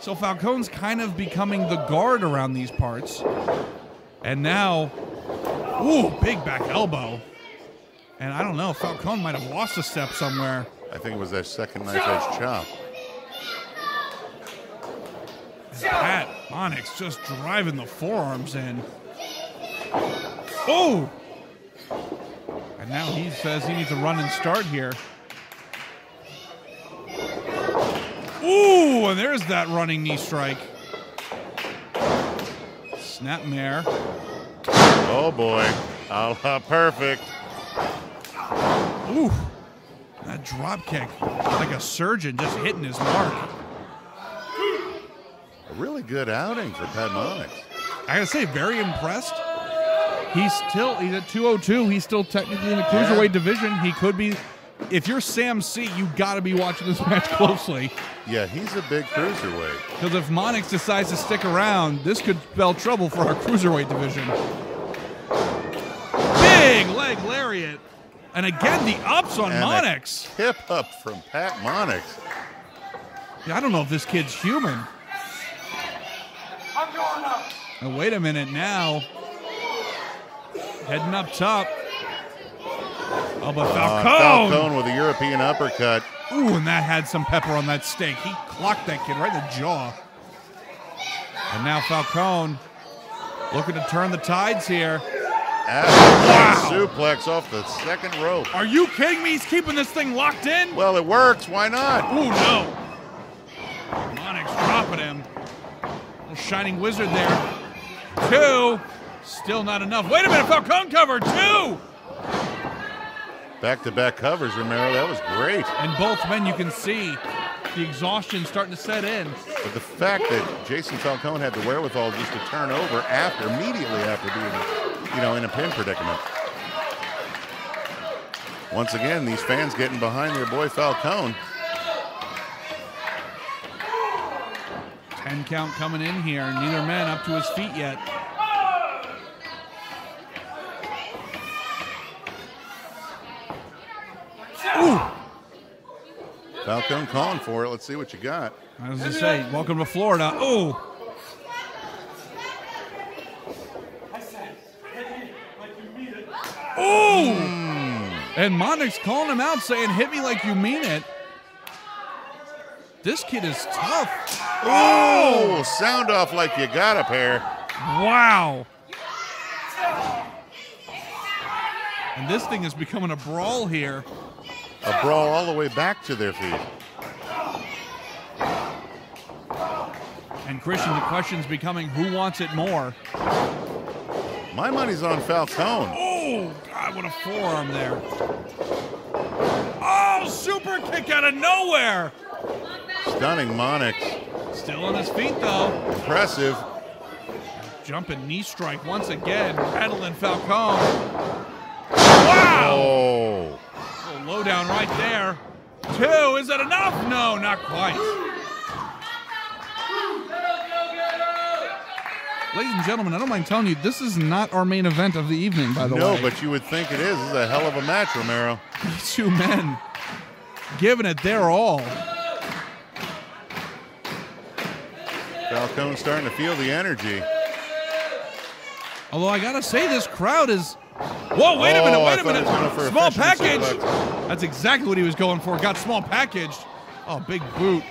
So Falcone's kind of becoming the guard around these parts. And now... Ooh, big back elbow. And I don't know, Falcone might have lost a step somewhere. I think it was that second knife edge chop. Pat Monix just driving the forearms in. Oh! And now he says he needs to run and start here. Ooh, and there's that running knee strike. Snapmare. Oh, boy. Perfect. Ooh, that drop kick, like a surgeon just hitting his mark. A really good outing for Pat Monix. I gotta say, very impressed. He's at 202. He's still technically in the cruiserweight division. He could be. If you're Sam C, you got to be watching this match closely. Yeah, he's a big cruiserweight. Because if Monix decides to stick around, this could spell trouble for our cruiserweight division. Big leg lariat. And again, the ups on Monix. Hip up from Pat Monix. Yeah, I don't know if this kid's human. I'm going up. Now, wait a minute now. Heading up top. Oh, but Falcone. Falcone with a European uppercut. Ooh, and that had some pepper on that steak. He clocked that kid right in the jaw. And now Falcone looking to turn the tides here. Wow. Suplex off the second rope. Are you kidding me? He's keeping this thing locked in? Well, it works. Why not? Ooh, no. Monix dropping him. Little shining wizard there. 2. Still not enough. Wait a minute. Falcone cover. 2. Back-to-back covers, Romero. That was great. And both men, you can see the exhaustion starting to set in. But the fact that Jayson Falcone had the wherewithal just to turn over immediately after being, in a pin predicament. Once again, these fans getting behind their boy Falcone. 10 count coming in here. Neither man up to his feet yet. Ooh. Falcone calling for it. Let's see what you got. I was going to say, welcome to Florida. Oh! Oh! And Monix calling him out, saying, hit me like you mean it. This kid is tough. Oh! Sound off like you got a pair. Wow. And this thing is becoming a brawl here. A brawl all the way back to their feet. And Christian, the question's becoming, who wants it more? My money's on Falcone. Oh, God, what a forearm there. Oh, super kick out of nowhere. Stunning Monix. Still on his feet, though. Impressive. Jumping knee strike once again, rattling Falcone. Wow! Oh. A little low down right there. 2, is that enough? No, not quite. Ladies and gentlemen, I don't mind telling you, this is not our main event of the evening, by the way. No, but you would think it is. This is a hell of a match, Romeo. These two men giving it their all. Falcone's starting to feel the energy. Although I gotta say, this crowd is... Whoa, wait a minute, wait a minute. Small package. That's exactly what he was going for. Got small packaged. Oh, big boot.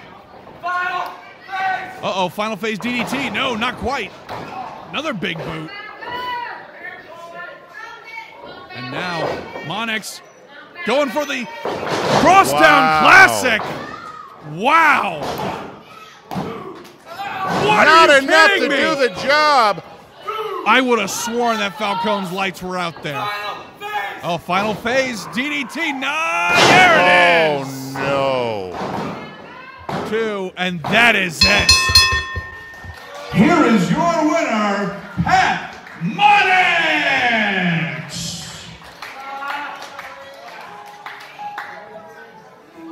Uh-oh, final phase DDT. No, not quite. Another big boot. And now, Monix going for the crossdown classic. Wow. What Not are you enough to kidding me? do the job. I would have sworn that Falcone's lights were out there. Oh, final phase DDT. Nah, there it is. Oh, no. 2, and that is it. Here is your winner, Pat Monix.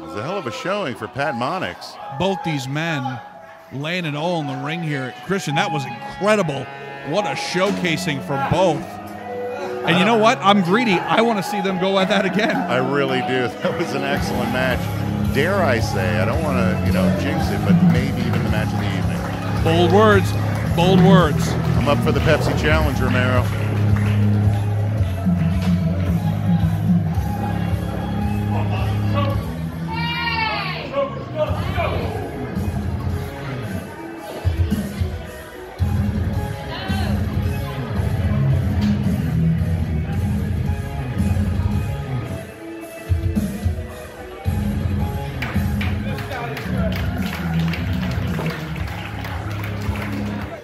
It's a hell of a showing for Pat Monix. Both these men laying it all in the ring here. Christian, that was incredible. What a showcasing for both. And you know what? I'm greedy. I want to see them go at that again. I really do. That was an excellent match. Dare I say, I don't want to, jinx it, but maybe even the match of the evening. Bold words. Bold words. I'm up for the Pepsi Challenge, Romero.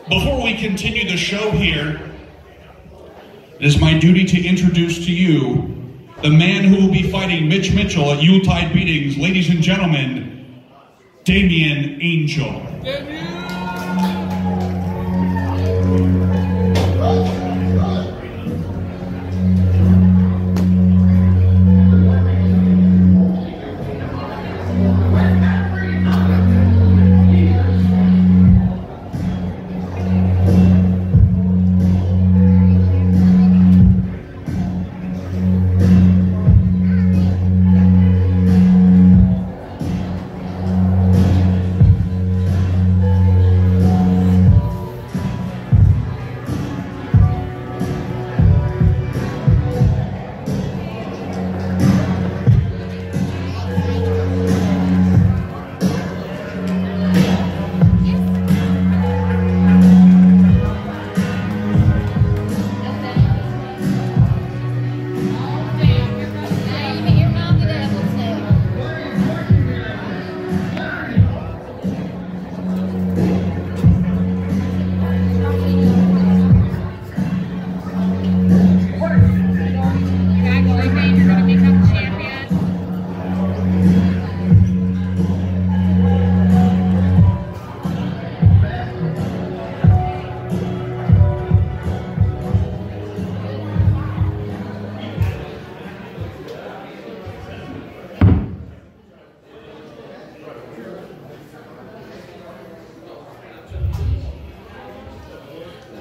Before we continue the show here, it is my duty to introduce to you the man who will be fighting Mitch Mitchell at Yuletide Beatings. Ladies and gentlemen, Damian Angel.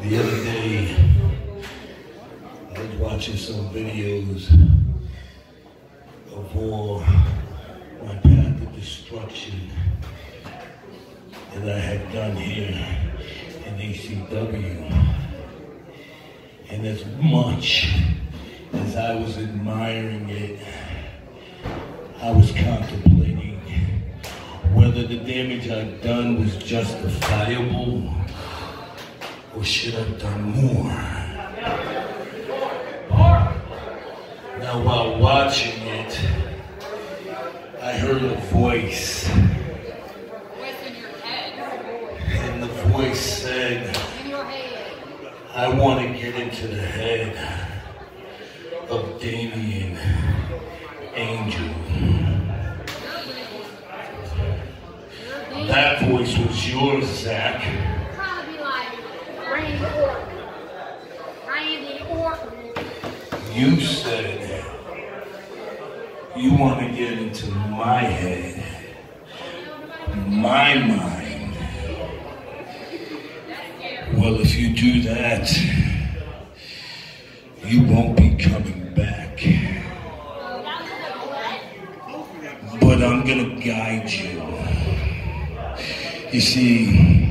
The other day, I was watching some videos of my path to destruction. that I had done here in ACW. And as much as I was admiring it, I was contemplating whether the damage I'd done was justifiable or should I've done more. Now while watching it, I heard a voice. And the voice said, I want to get into the head of Damien Angel. That voice was yours, Zach. Probably like Randy Orton. You said you want to get into my head, my mind. Well, if you do that, you won't be coming back. But I'm gonna guide you. You see,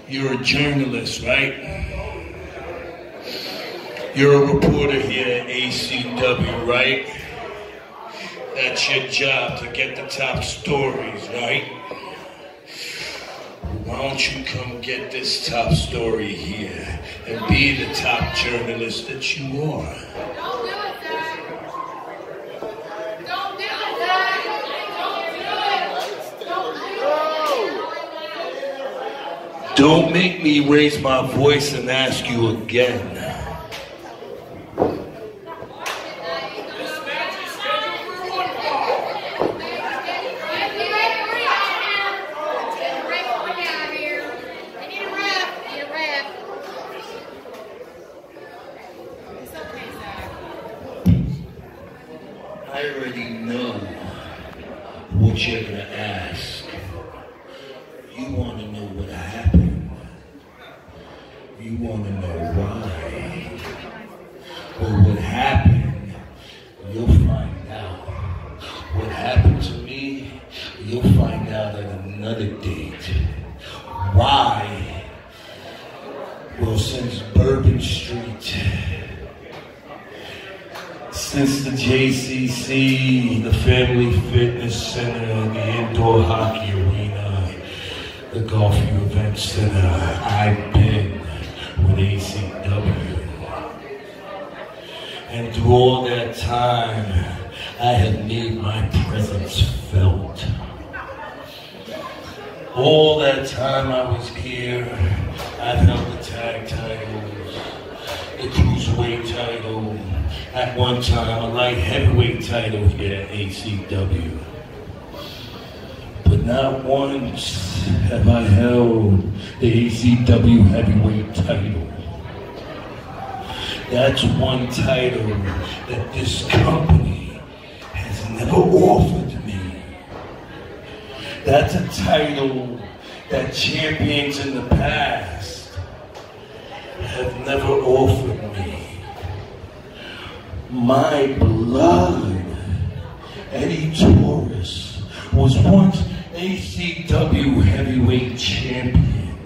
you're a journalist, right? You're a reporter here at ACW, right? That's your job, to get the top stories, right? Why don't you come get this top story here and be the top journalist that you are? Don't do it, Zach. Don't do it, Zach. Don't do it. Don't make me raise my voice and ask you again. I already know what you're gonna ask. You want to know what happened. You want to know why. But what happened, you'll find out. What happened to me, you'll find out at another date. Why? Well, since Bourbon Street, since the JCC, the Family Fitness Center, the Indoor Hockey Arena, the Golf Event Center, I've been with ACW. And through all that time, I have made my presence felt. All that time I was here, I've held the tag titles, the cruiserweight title, at one time a light heavyweight title here at ACW. But not once have I held the ACW heavyweight title. That's one title that this company has never offered me. That's a title that champions in the past have never offered me. My blood, Eddie Torres, was once ACW heavyweight champion.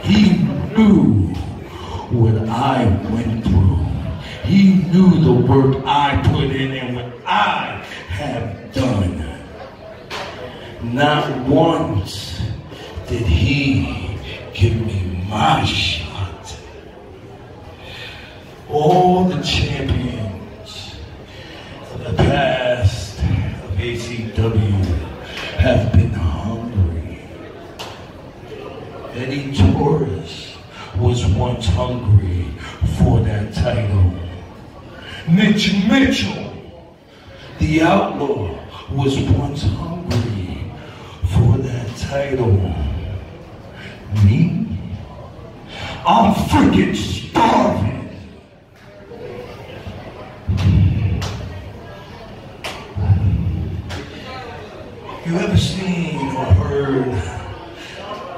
He knew what I went through. He knew the work I put in and what I have done. Not once did he give me my shot. All the champions of the past of ACW have been hungry. Eddie Torres was once hungry for that title. Mitch Mitchell, the outlaw, was once hungry for that title. Me? I'm freaking starving. You ever seen or heard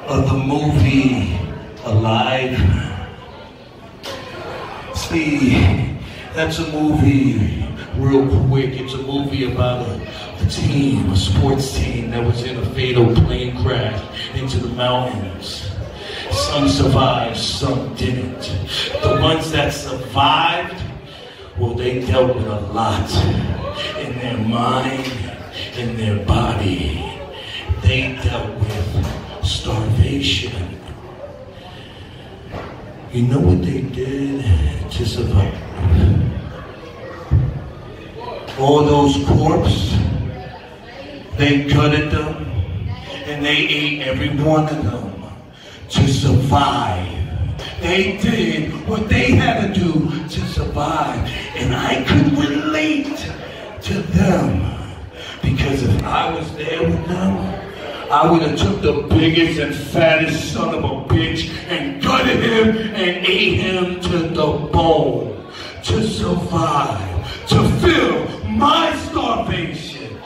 of the movie Alive? See, that's a movie, real quick, it's a movie about a team, a sports team that was in a fatal plane crashed into the mountains. Some survived, some didn't. The ones that survived, well, they dealt with a lot in their mind, in their body. They dealt with starvation. You know what they did to survive? All those corpses, they gutted them, and they ate every one of them to survive. They did what they had to do to survive. And I could relate to them. Because if I was there with them, I would have took the biggest and fattest son of a bitch and gutted him and ate him to the bone. To survive. To fill my starvation.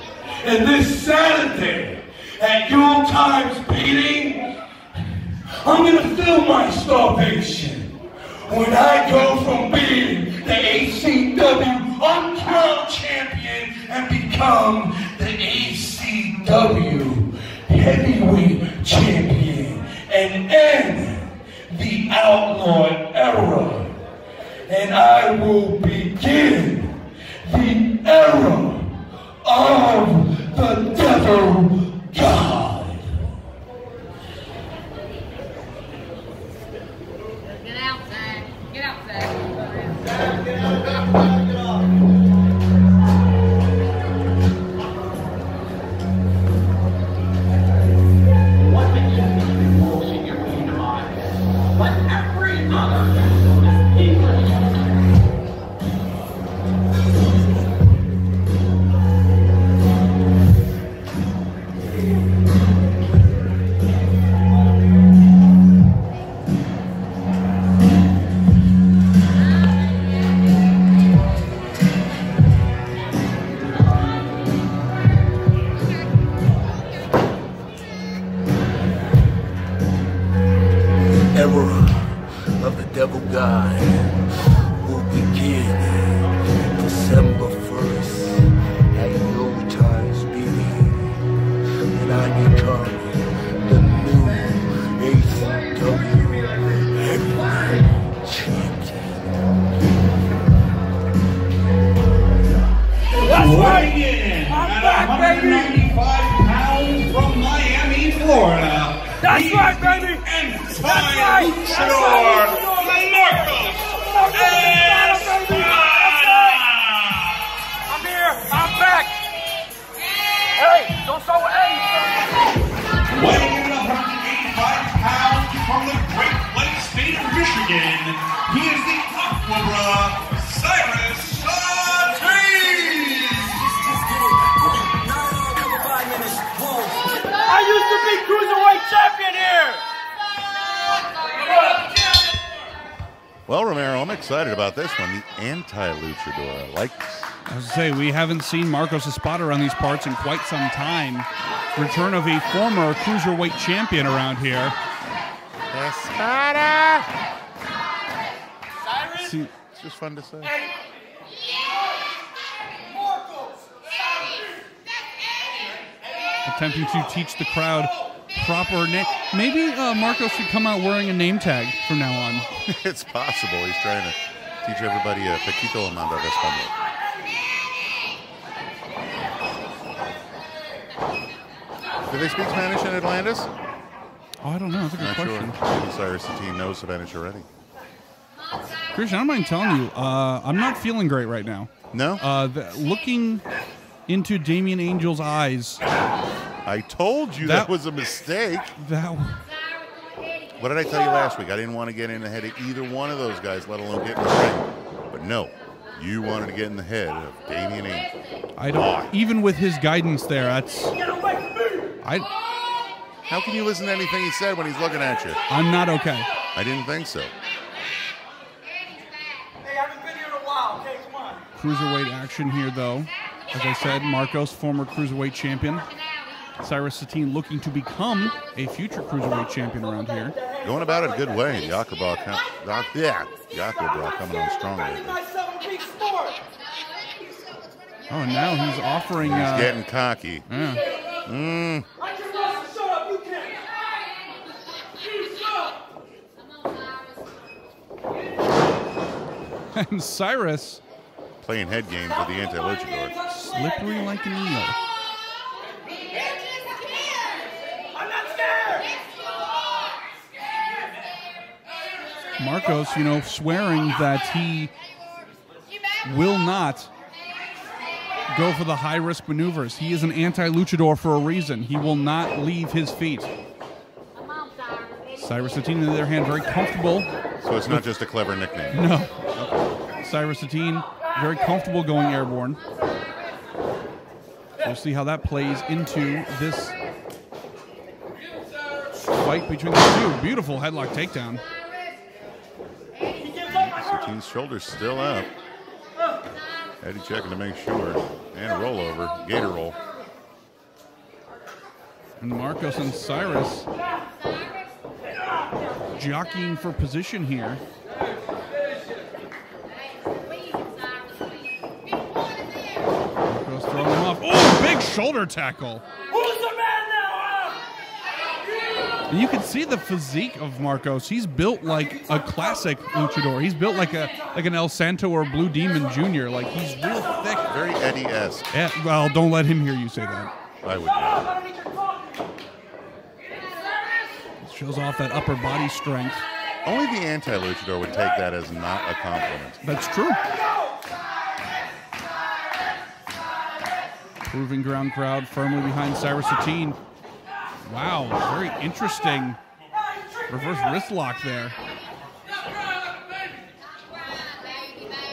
And this Saturday, at Yuletime's beating, I'm gonna fill my starvation when I go from being the ACW uncrowned champion and become the ACW heavyweight champion and end the outlaw era. And I will begin the era of the devil god. Well, Romero, I'm excited about this one. The anti-luchador. I like this. I was going to say, we haven't seen Markos Espada around these parts in quite some time. Return of a former cruiserweight champion around here. Espada! Cyrus? See, it's just fun to say. Attempting to teach the crowd proper name. Maybe Markos should come out wearing a name tag from now on. It's possible. He's trying to teach everybody a poquito amount of Espada. Do they speak Spanish in Atlantis? Oh, I don't know. That's a good question. Sure. Maybe Cyrus Satin knows Spanish already. Christian, I don't mind telling you, I'm not feeling great right now. No? Looking into Damian Angel's eyes. I told you that was a mistake. What did I tell you last week? I didn't want to get in the head of either one of those guys, let alone get in the ring. But no, you wanted to get in the head of Damian Angel. I don't. Even with his guidance there, that's. How can you listen to anything he said when he's looking at you? I'm not okay. I didn't think so. Hey, I haven't been here in a while. Okay, come on. Cruiserweight action here, though. As I said, Markos, former cruiserweight champion. Cyrus Satin looking to become a future cruiserweight champion around here. Going about it a good way. The Aquabra coming on strong. Oh, and now he's offering. He's getting cocky. Yeah. And Cyrus playing head games with the anti-luchador. Slippery like an eel. Markos, you know, swearing that he will not go for the high-risk maneuvers. He is an anti-luchador for a reason. He will not leave his feet. Cyrus Satin, on the other hand, very comfortable. So it's not just a clever nickname. No. Cyrus Satin, very comfortable going airborne. We'll see how that plays into this fight between the two. Beautiful headlock takedown. Satin's shoulder's still up. Eddie checking to make sure. And rollover. Gator roll. And Markos and Cyrus jockeying for position here. Markos throwing him off. Oh, big shoulder tackle. Who's the man now? And you can see the physique of Markos. He's built like a classic luchador. He's built like an El Santo or Blue Demon Jr. Like, he's real thick. Very Eddie-esque. Yeah, well, don't let him hear you say that. I would not. Shows off that upper body strength. Only the anti-luchador would take that as not a compliment. That's true. Proving ground crowd firmly behind Cyrus Satin. Wow, very interesting reverse wrist lock there.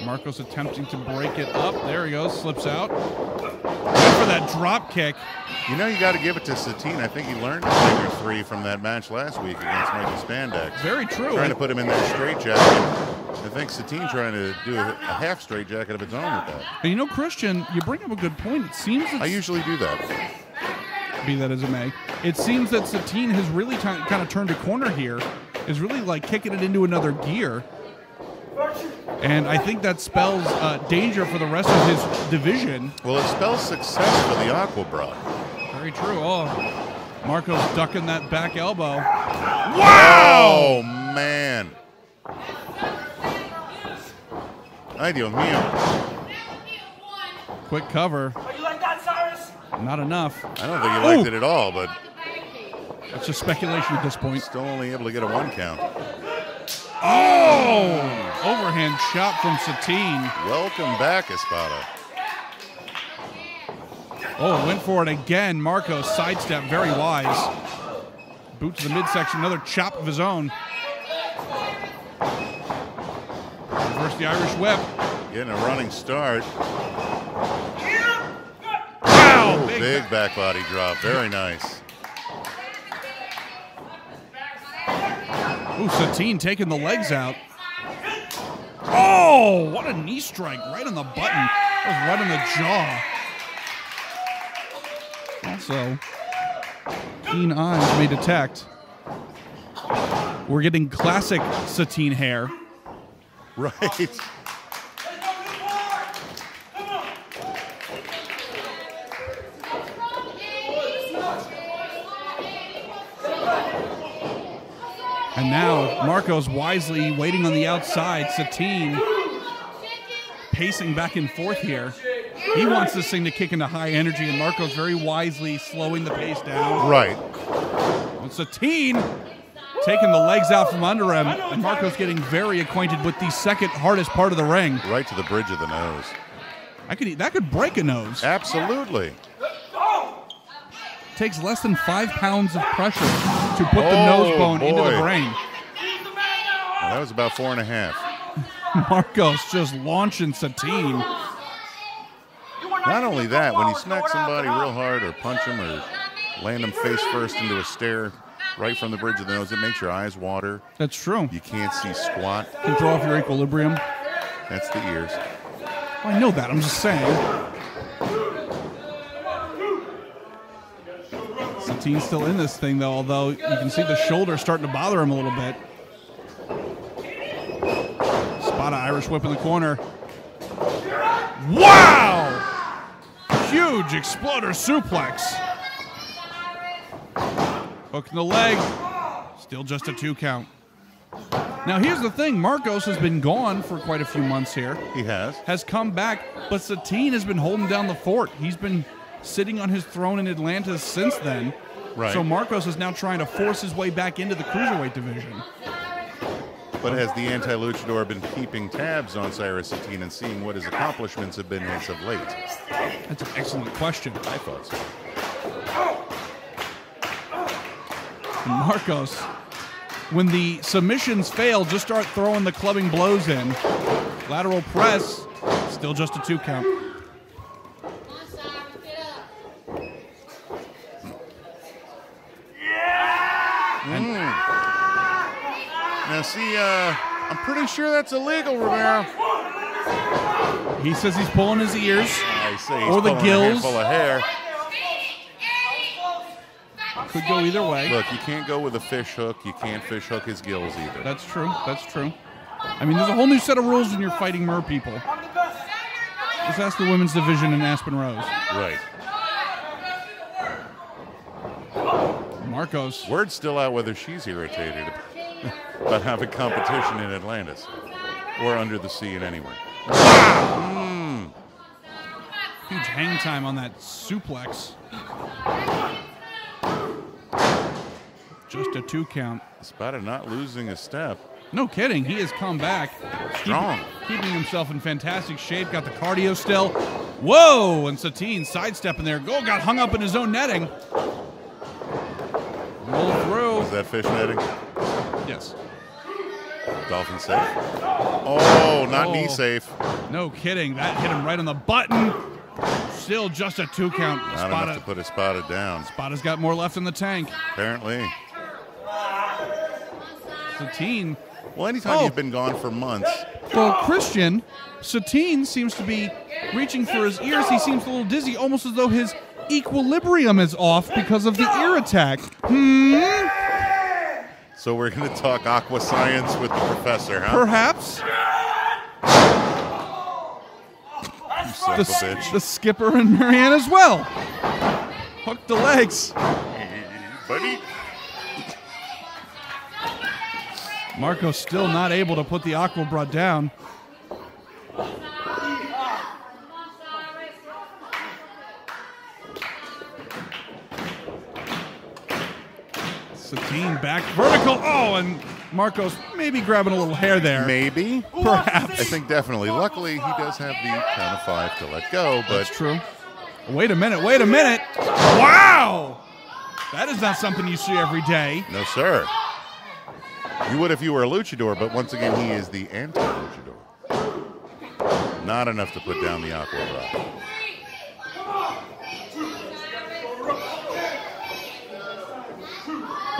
Markos attempting to break it up. There he goes, slips out. Good for that drop kick. You know, you got to give it to Satin. I think he learned to figure three from that match last week against Mikey Spandex. Very true. Trying to put him in that straight jacket. I think Satin trying to do a half straight jacket of its own with that. And you know, Christian, you bring up a good point. It seems I usually do that. Be that as it may, it seems that Satin has really kind of turned a corner here. Is really like kicking it into another gear. And I think that spells danger for the rest of his division. Well, it spells success for the Aqua Bra. Very true. Oh, Markos ducking that back elbow. Wow! Oh, man. Ay, Dios mío. Quick cover. Oh, you like that, Cyrus? Not enough. I don't think he liked it at all, but that's just speculation at this point. Still only able to get a 1 count. Oh! Overhand shot from Satin. Welcome back, Espada. Oh, went for it again. Markos sidestep, very wise. Boot to the midsection, another chop of his own. Reverse the Irish whip. Getting a running start. Wow! Oh, big back body drop. Very nice. Ooh, Satin taking the legs out. Oh, what a knee strike right on the button. That was right on the jaw. Also, keen eyes may detect we're getting classic Satin hair. Right. And now Markos wisely waiting on the outside. Satin pacing back and forth here. He wants this thing to kick into high energy, and Markos very wisely slowing the pace down. Right. And Satin taking the legs out from under him, and Markos getting very acquainted with the second hardest part of the ring. Right to the bridge of the nose. That could break a nose. Absolutely. Takes less than 5 pounds of pressure to put the nose bone into the brain. Well, that was about 4.5. Markos just launching Satin. Not only that, when you smack somebody real hard or punch them or land them face first into a stare right from the bridge of the nose, it makes your eyes water. That's true. You can't see squat. Can throw off your equilibrium. That's the ears. Well, I know that. I'm just saying. Satin's still in this thing, though, although you can see the shoulder starting to bother him a little bit. Espada Irish whip in the corner. Wow! Huge exploder suplex. Hook in the leg. Still just a 2 count. Now, here's the thing. Markos has been gone for quite a few months here. He has. Has come back, but Satin has been holding down the fort. He's been sitting on his throne in Atlanta since then. Right. So Markos is now trying to force his way back into the cruiserweight division. But has the anti-luchador been keeping tabs on Cyrus Satin and seeing what his accomplishments have been as of late? That's an excellent question. I thought so. Markos, when the submissions fail, just start throwing the clubbing blows in. Lateral press, still just a 2 count. Now, see, I'm pretty sure that's illegal, Romero. He says he's pulling his ears. I say he's or the pulling gills. a handful of hair. Could go either way. Look, you can't go with a fish hook. You can't fish hook his gills either. That's true. That's true. I mean, there's a whole new set of rules when you're fighting mer people. Just ask the women's division in Aspyn Rose. Right. Markos. Word's still out whether she's irritated about having competition in Atlantis or under the sea in anywhere. Huge hang time on that suplex. Just a 2 count. Espada not losing a step. No kidding. He has come back. Strong. Keeping himself in fantastic shape. Got the cardio still. Whoa! And Satin sidestepping there. Got hung up in his own netting. Roll through. Is that fish netting? Yes. Dolphin safe. Oh, not knee safe. No kidding. That hit him right on the button. Still just a 2 count. Not enough to put Espada down. Espada's got more left in the tank. Apparently. Satin. Well, anytime you've been gone for months. Well, Christian, Satin seems to be reaching for his ears. He seems a little dizzy, almost as though his equilibrium is off because of the ear attack. So we're going to talk aqua science with the professor, huh? Perhaps. You son of a bitch. The skipper and Marianne as well. Hook the legs. Buddy. Markos still not able to put the aqua bra down. Satin back vertical. Oh, and Markos maybe grabbing a little hair there. Maybe. Perhaps. I think definitely. Luckily, he does have the count of 5 to let go. But that's true. Wait a minute. Wait a minute. Wow. That is not something you see every day. No, sir. You would if you were a luchador, but once again, he is the anti-luchador. Not enough to put down the aqua bra.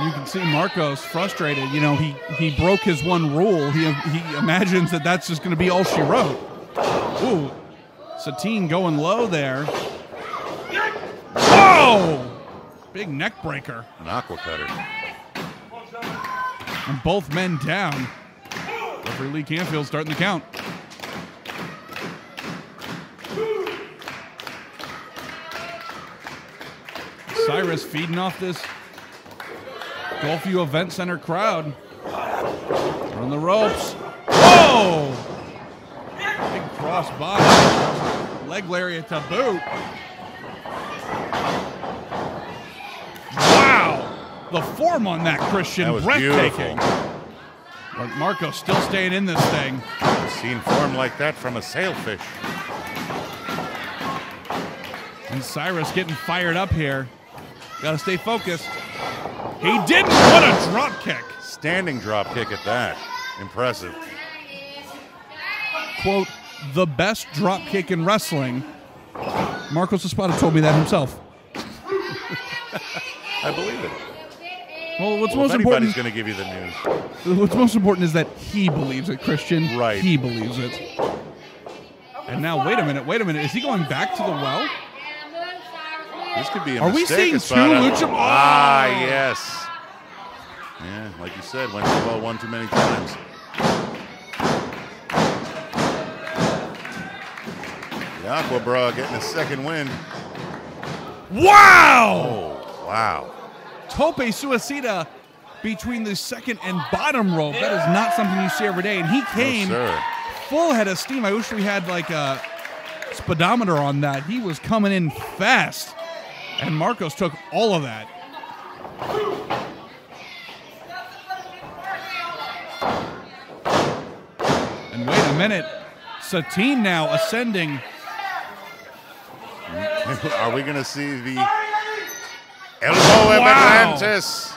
You can see Markos frustrated. You know, he broke his one rule. He imagines that that's just going to be all she wrote. Ooh, Satin going low there. Whoa! Big neck breaker. An aqua cutter. And both men down. Referee Lee Canfield starting the count. Cyrus feeding off this Gulfview Event Center crowd. On the ropes. Whoa! Big cross body. Leg lariat to boot. Wow! The form on that, Christian, that was breathtaking. Beautiful. But Markos still staying in this thing. I've seen form like that from a sailfish. And Cyrus getting fired up here. Got to stay focused. He didn't. What a drop kick. Standing drop kick at that. Impressive. Quote, the best drop kick in wrestling. Markos Espada told me that himself. I believe it. Well, what's Well, most if important? anybody's going to give you the news. What's most important is that he believes it, Christian. Right. He believes it. And now, wait a minute. Is he going back to the well? This could be a Are we mistake, seeing Espada. two lucha? Ah, yes. Yeah, like you said, went to the well one too many times. The Aqua Bra getting a second win. Wow! Oh, wow. Tope Suicida between the second and bottom rope. That is not something you see every day. And he came full head of steam. I wish we had like a speedometer on that. He was coming in fast. And Markos took all of that. And wait a minute. Satin now ascending. Are we going to see the elbow of Atlantis?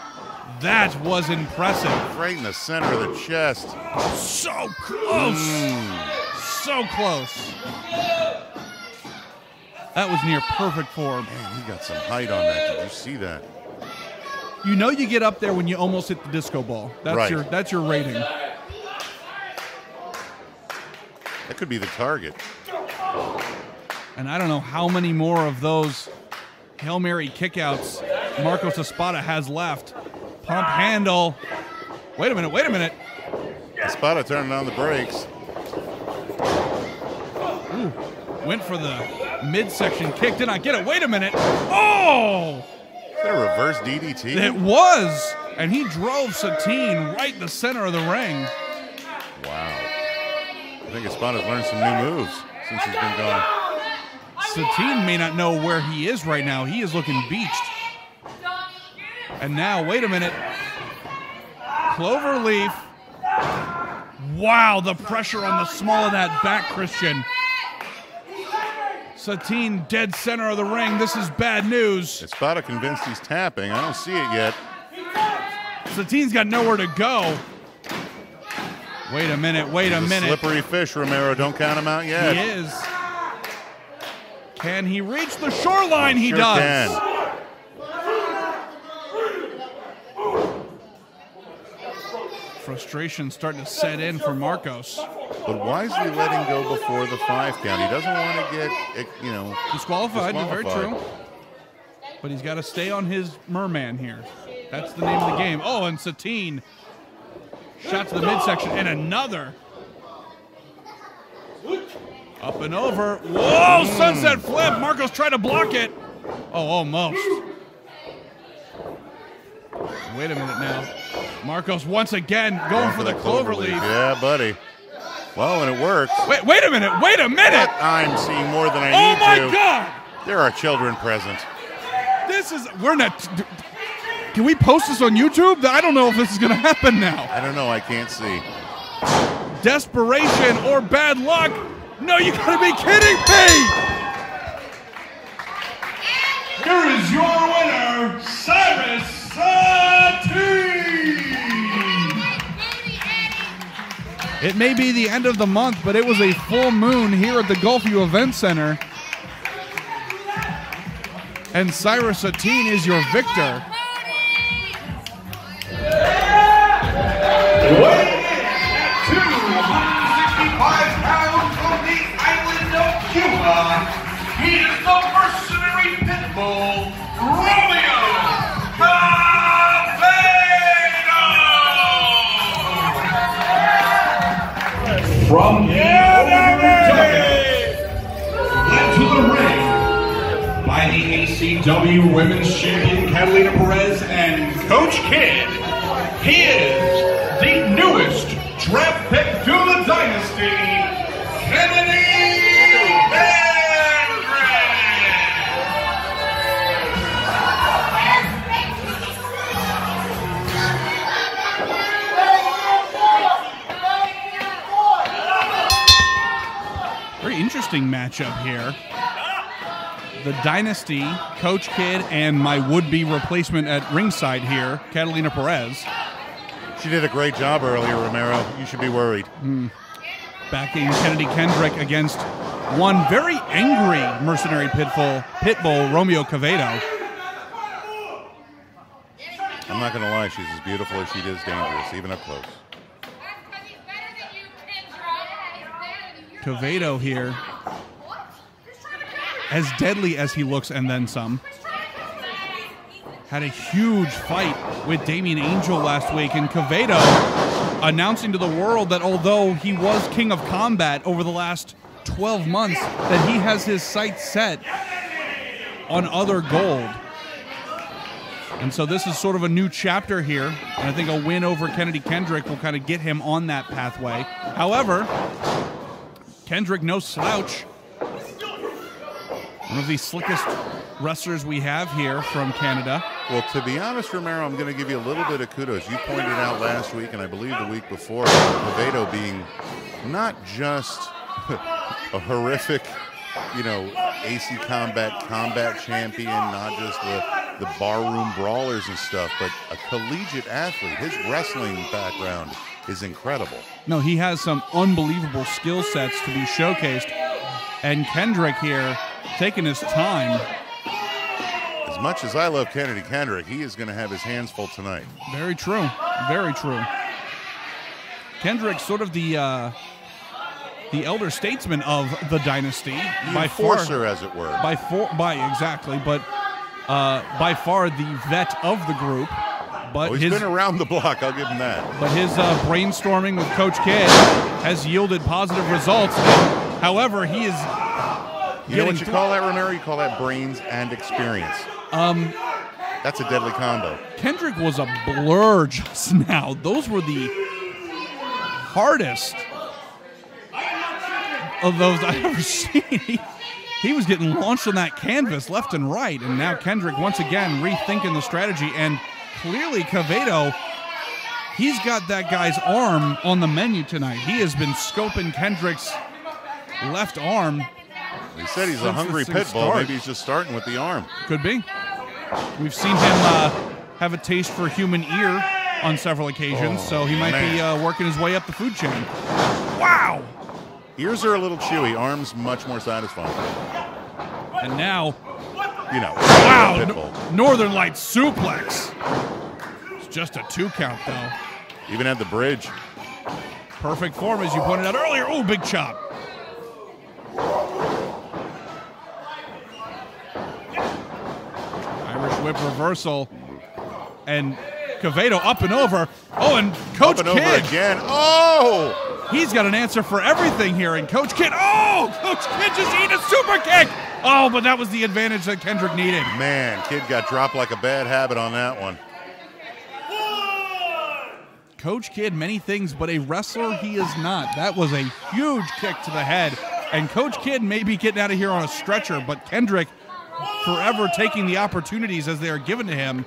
That was impressive. Right in the center of the chest. So close. So close. That was near perfect form. Man, he got some height on that. Did you see that? You know you get up there when you almost hit the disco ball. That's your rating. That could be the target. And I don't know how many more of those Hail Mary kickouts Markos Espada has left. Pump handle. Wait a minute. Espada turning on the brakes. Ooh, went for the midsection kick. Did not get it. Wait a minute. Oh! Is that a reverse DDT? It was. And he drove Satin right in the center of the ring. Wow. I think Espada's learned some new moves since he's been gone. Satin may not know where he is right now. He is looking beached. And now, wait a minute. Cloverleaf. Wow, the pressure on the small of that back, Christian. Satin dead center of the ring. This is bad news. Espada convinced he's tapping. I don't see it yet. Satin's got nowhere to go. Wait a minute. Slippery fish, Romeo. Don't count him out yet. He is. Can he reach the shoreline? He sure does. Can. Frustration starting to set in for Markos. But why is he letting go before the 5 count? He doesn't want to get, disqualified. Very true. But he's got to stay on his merman here. That's the name of the game. Oh, and Satin. Shot to the midsection and another. Up and over. Whoa, sunset flip. Markos tried to block it. Oh, almost. Wait a minute now. Markos once again going for the cloverleaf. Yeah, buddy. Well, and it works. Wait a minute. I'm seeing more than I need to. Oh, my God. There are children present. We're not. Can we post this on YouTube? I don't know if this is going to happen now. I don't know. I can't see. Desperation or bad luck. No, you got to be kidding me. Here is your winner, Cyrus Satin. It may be the end of the month, but it was a full moon here at the Gulfview Event Center. And Cyrus Satin is your victor. Weighing in at 265 pounds from the island of Cuba, he is the mercenary pitbull, Romeo Quevedo! From the led to the ring by the ACW Women's Champion Katalina Perez and Coach Kid. He is the newest draft pick to the Dynasty, Kendrick. Very interesting matchup here. The Dynasty, Coach Kid, and my would-be replacement at ringside here, Catalina Perez. She did a great job earlier, Romero. You should be worried. Backing Kennedy Kendrick against one very angry mercenary pitbull, Romeo Quevedo. I'm not going to lie, she's as beautiful as she is dangerous, even up close. Quevedo here, as deadly as he looks and then some. Had a huge fight with Damian Angel last week, and Quevedo announcing to the world that although he was king of combat over the last 12 months, that he has his sights set on other gold. And so this is sort of a new chapter here. And I think a win over Kendrick will kind of get him on that pathway. However, Kendrick, no slouch. One of the slickest wrestlers we have here from Canada. Well, to be honest, Romero, I'm going to give you a little bit of kudos. You pointed out last week, and I believe the week before, Quevedo being not just a horrific, AC combat champion, not just the barroom brawlers and stuff, but a collegiate athlete. His wrestling background is incredible. No, he has some unbelievable skill sets to be showcased. And Kendrick here taking his time. As much as I love Kendrick, he is going to have his hands full tonight. Very true. Very true. Kendrick, sort of the elder statesman of the Dynasty. The enforcer, as it were. Exactly. But by far the vet of the group. But he's been around the block, I'll give him that. But his brainstorming with Coach Kidd has yielded positive results. However, he is... You know what you call that, Romero? You call that brains and experience. That's a deadly combo. Kendrick was a blur just now. Those were the hardest of those I've ever seen. He was getting launched on that canvas left and right, and now Kendrick once again rethinking the strategy, and clearly Quevedo, he's got that guy's arm on the menu tonight. He has been scoping Kendrick's left arm. He said he's a hungry pit bull. Maybe he's just starting with the arm. Could be. We've seen him have a taste for human ear on several occasions, so he might be working his way up the food chain. Wow! Ears are a little chewy. Arms much more satisfying. And now, wow! Northern Lights suplex. It's just a 2 count, though. Even at the bridge. Perfect form, as you pointed out earlier. Oh, big chop. Irish whip reversal. And Quevedo up and over. Oh, and Coach Kidd. Over again. Oh! He's got an answer for everything here. And Coach Kidd. Oh! Coach Kidd just eating a super kick. Oh, but that was the advantage that Kendrick needed. Man, Kidd got dropped like a bad habit on that one. Coach Kidd, many things, but a wrestler he is not. That was a huge kick to the head. And Coach Kidd may be getting out of here on a stretcher, but Kendrick forever taking the opportunities as they are given to him,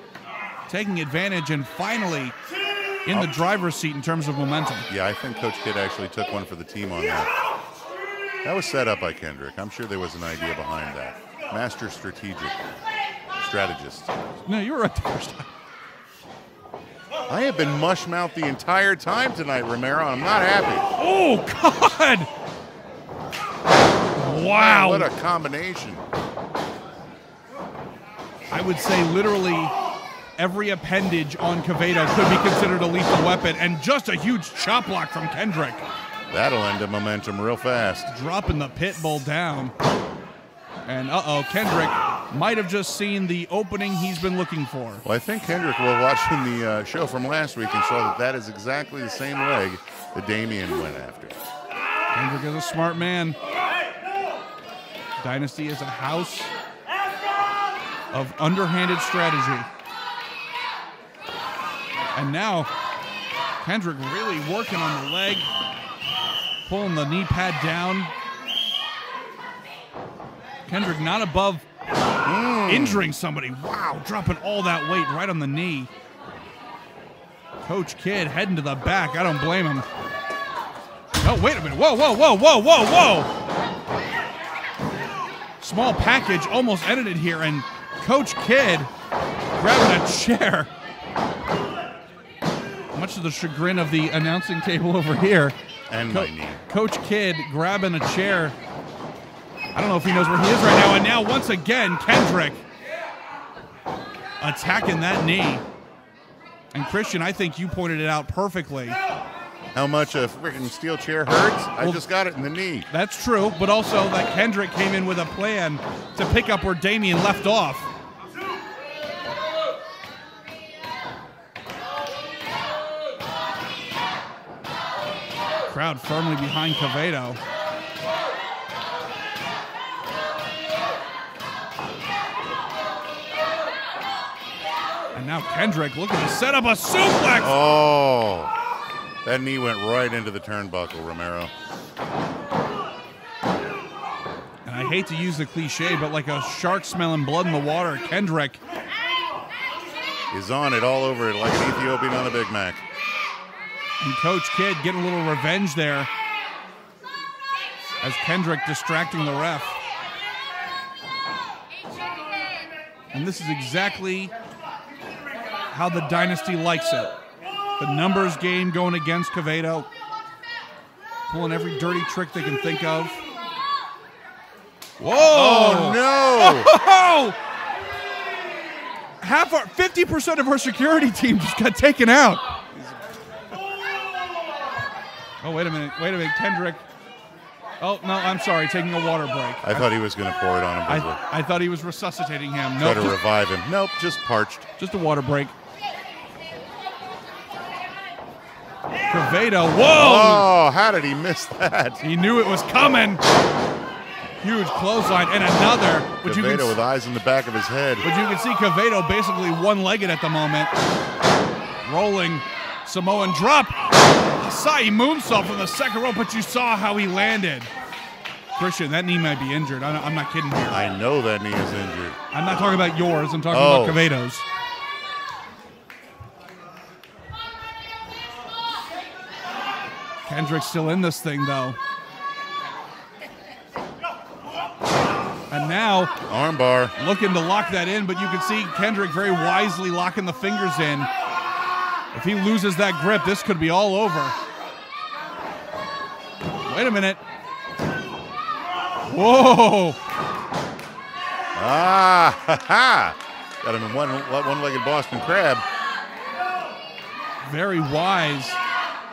taking advantage, and finally in the driver's seat in terms of momentum. Yeah, I think Coach Kidd actually took one for the team on that. That was set up by Kendrick. I'm sure there was an idea behind that. Master strategist. No, you were right the first time. I have been mush-mouthed the entire time tonight, Romero. I'm not happy. Oh, God! Wow. Man, what a combination. I would say literally every appendage on Quevedo could be considered a lethal weapon, and just a huge chop block from Kendrick. That'll end the momentum real fast. Dropping the pit bull down. And Kendrick might have just seen the opening he's been looking for. Well, I think Kendrick was watching the show from last week and saw that is exactly the same leg that Damien went after. Kendrick is a smart man. Dynasty is a house of underhanded strategy. And now Kendrick really working on the leg, pulling the knee pad down. Kendrick not above injuring somebody. Wow, dropping all that weight right on the knee. Coach Kidd heading to the back. I don't blame him. Oh, wait a minute. Whoa, whoa, whoa, whoa, whoa, whoa. Small package almost ended it here, and Coach Kidd grabbing a chair. Much to the chagrin of the announcing table over here. And my knee. Coach Kidd grabbing a chair. I don't know if he knows where he is right now. And now, once again, Kendrick attacking that knee. And, Christian, I think you pointed it out perfectly. How much a freaking steel chair hurts? I just got it in the knee. That's true, but also that Kendrick came in with a plan to pick up where Damien left off. Crowd firmly behind Quevedo. And now Kendrick looking to set up a suplex. Oh, that knee went right into the turnbuckle, Romero. And I hate to use the cliche, but like a shark smelling blood in the water, Kendrick is on it all over it like an Ethiopian on a Big Mac. And Coach Kidd getting a little revenge there as Kendrick distracting the ref. And this is exactly how the Dynasty likes it. The numbers game going against Quevedo. Pulling every dirty trick they can think of. Whoa! Oh, no! Oh! 50% of our security team just got taken out. Oh, wait a minute, Kendrick. Oh, no, I'm sorry, taking a water break. I thought he was going to pour it on him. I thought he was resuscitating him. Try to revive him. Nope, just parched. Just a water break. Quevedo, whoa! Oh, how did he miss that? He knew it was coming. Huge clothesline and another. Quevedo with eyes in the back of his head. But you can see Quevedo basically one-legged at the moment. Rolling Samoan drop. Sai moonsault from the second row, but you saw how he landed. Christian, that knee might be injured. I'm not kidding here. I know that knee is injured. I'm not talking about yours. I'm talking about Quevedo's. Kendrick's still in this thing, though. And now, armbar, looking to lock that in, but you can see Kendrick very wisely locking the fingers in. If he loses that grip, this could be all over. Wait a minute. Whoa! Ah, ha, ha. Got him in one-legged Boston Crab. Very wise.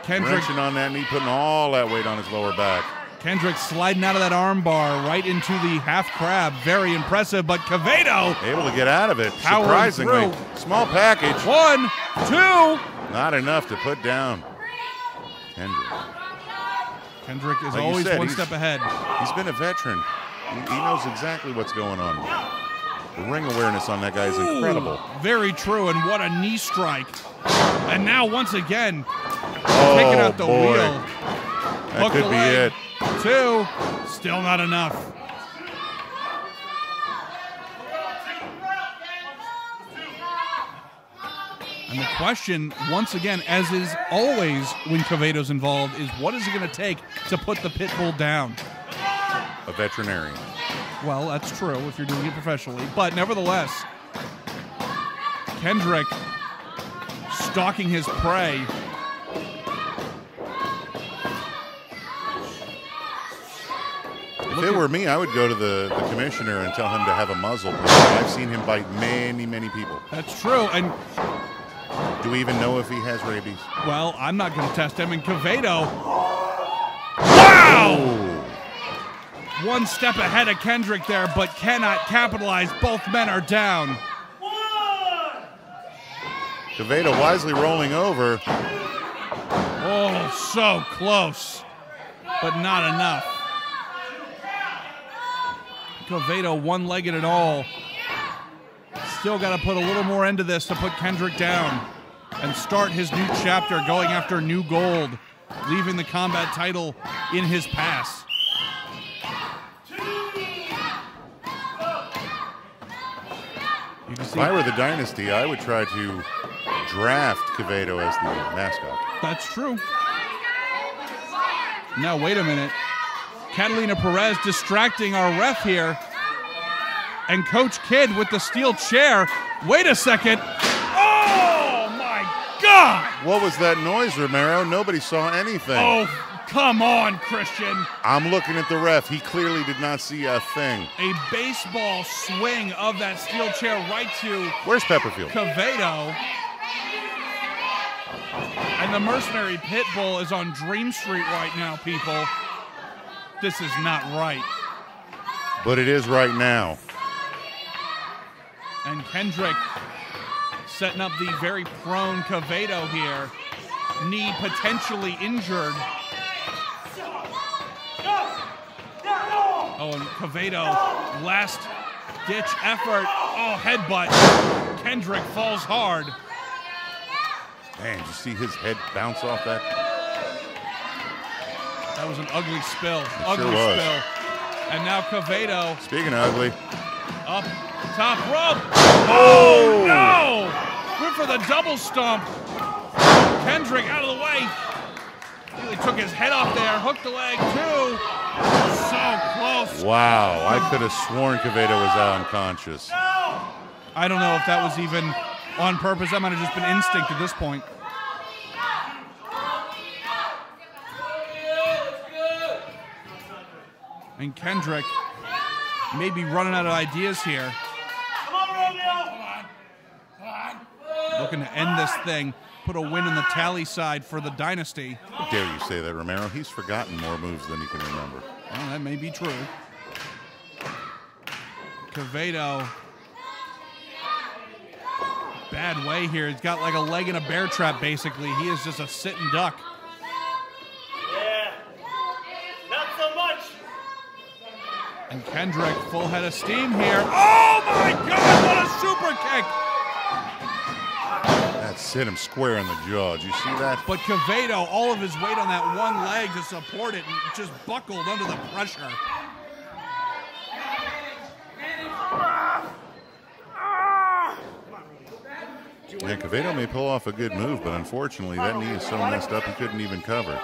Kendrick wrenching on that knee, putting all that weight on his lower back. Kendrick sliding out of that armbar right into the half crab. Very impressive, but Quevedo able to get out of it, surprisingly. Through. Small package. 1, 2. Not enough to put down Kendrick. Kendrick is always one step ahead. He's been a veteran. He knows exactly what's going on. The ring awareness on that guy is incredible. Very true, and what a knee strike. And now, once again, taking out the wheel. That could be it. 2, still not enough. And the question, once again, as is always when Quevedo's involved, is what is it going to take to put the pit bull down? A veterinarian. Well, that's true if you're doing it professionally. But nevertheless, Kendrick stalking his prey. If it were me, I would go to the commissioner and tell him to have a muzzle. I've seen him bite many, many people. That's true. And do we even know if he has rabies? Well, I'm not going to test him. And Quevedo, wow! Ooh. One step ahead of Kendrick there, but cannot capitalize. Both men are down. Quevedo wisely rolling over. Oh, so close, but not enough. Quevedo one-legged at all. Still got to put a little more into this to put Kendrick down and start his new chapter going after new gold, leaving the combat title in his past. If I were the Dynasty, I would try to draft Quevedo as the mascot. That's true. Now, wait a minute. Katalina Perez distracting our ref here. And Coach Kidd with the steel chair. Wait a second. Oh, my God. What was that noise, Romero? Nobody saw anything. Oh, come on, Christian. I'm looking at the ref. He clearly did not see a thing. A baseball swing of that steel chair right to... Where's Pepperfield? Quevedo. And the Mercenary Pitbull is on Dream Street right now, people. This is not right. But it is right now. And Kendrick setting up the very prone Quevedo here. Knee potentially injured. Oh, and Quevedo, last ditch effort. Oh, headbutt. Kendrick falls hard. Man, did you see his head bounce off that? That was an ugly spill. Sure was. Spill. And now Quevedo. Speaking of ugly. Up top rope. Oh, no! Went for the double stomp. Kendrick out of the way. Really took his head off there. Hooked the leg, too. So close. Wow, I could have sworn Quevedo was unconscious. I don't know if that was even on purpose. That might have just been instinct at this point. And Kendrick may be running out of ideas here. Come on, Romeo! Looking to end this thing. Put a win in the tally side for the Dynasty. How dare you say that, Romero? He's forgotten more moves than he can remember. Well, that may be true. Quevedo. Bad way here. He's got like a leg in a bear trap, basically. He is just a sitting duck. Yeah, not so much. And Kendrick, full head of steam here. Oh my God, what a super kick! That's hit him square in the jaw. Did you see that? But Quevedo, all of his weight on that one leg to support it, and just buckled under the pressure. Yeah, Quevedo may pull off a good move, but unfortunately that knee is so messed up he couldn't even cover.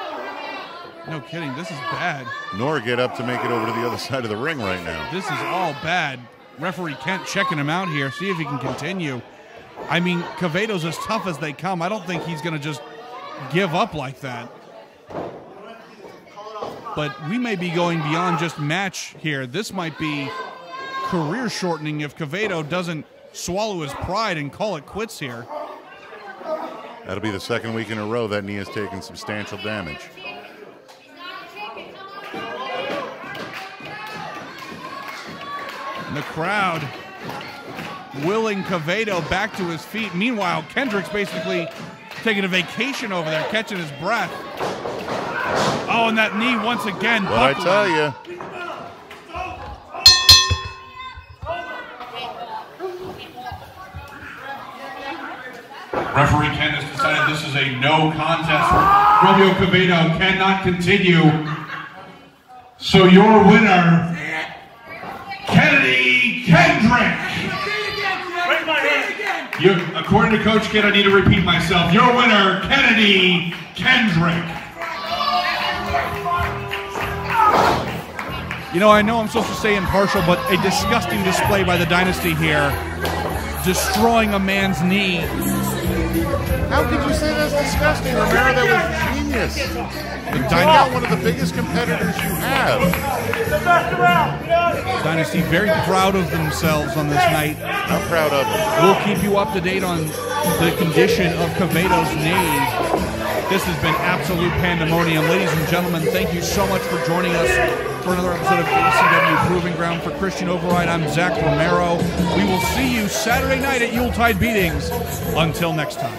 No kidding, this is bad. Nor get up to make it over to the other side of the ring right now. This is all bad. Referee Kent checking him out here, see if he can continue. I mean, Quevedo's as tough as they come. I don't think he's going to just give up like that. But we may be going beyond just match here. This might be career shortening if Quevedo doesn't swallow his pride and call it quits here. That'll be the second week in a row that knee has taken substantial damage. And the crowd willing Quevedo back to his feet. Meanwhile, Kendrick's basically taking a vacation over there, catching his breath. Oh, and that knee once again. What I tell you. Referee Ken has decided this is a no contest. Romeo Quevedo cannot continue. So your winner, Kendrick. Break my hand. According to Coach Kid, I need to repeat myself. Your winner, Kendrick. You know, I know I'm supposed to say impartial, but a disgusting display by the Dynasty here. Destroying a man's knee. How could you say that's disgusting, Romero? That was genius. You got one of the biggest competitors you have. Dynasty very proud of themselves on this night. I'm proud of them. We'll keep you up to date on the condition of Quevedo's knee. This has been absolute pandemonium. Ladies and gentlemen, thank you so much for joining us for another episode of ACW Proving Ground. For Christian Override, I'm Zach Romero. We will see you Saturday night at Yuletide Beatings. Until next time.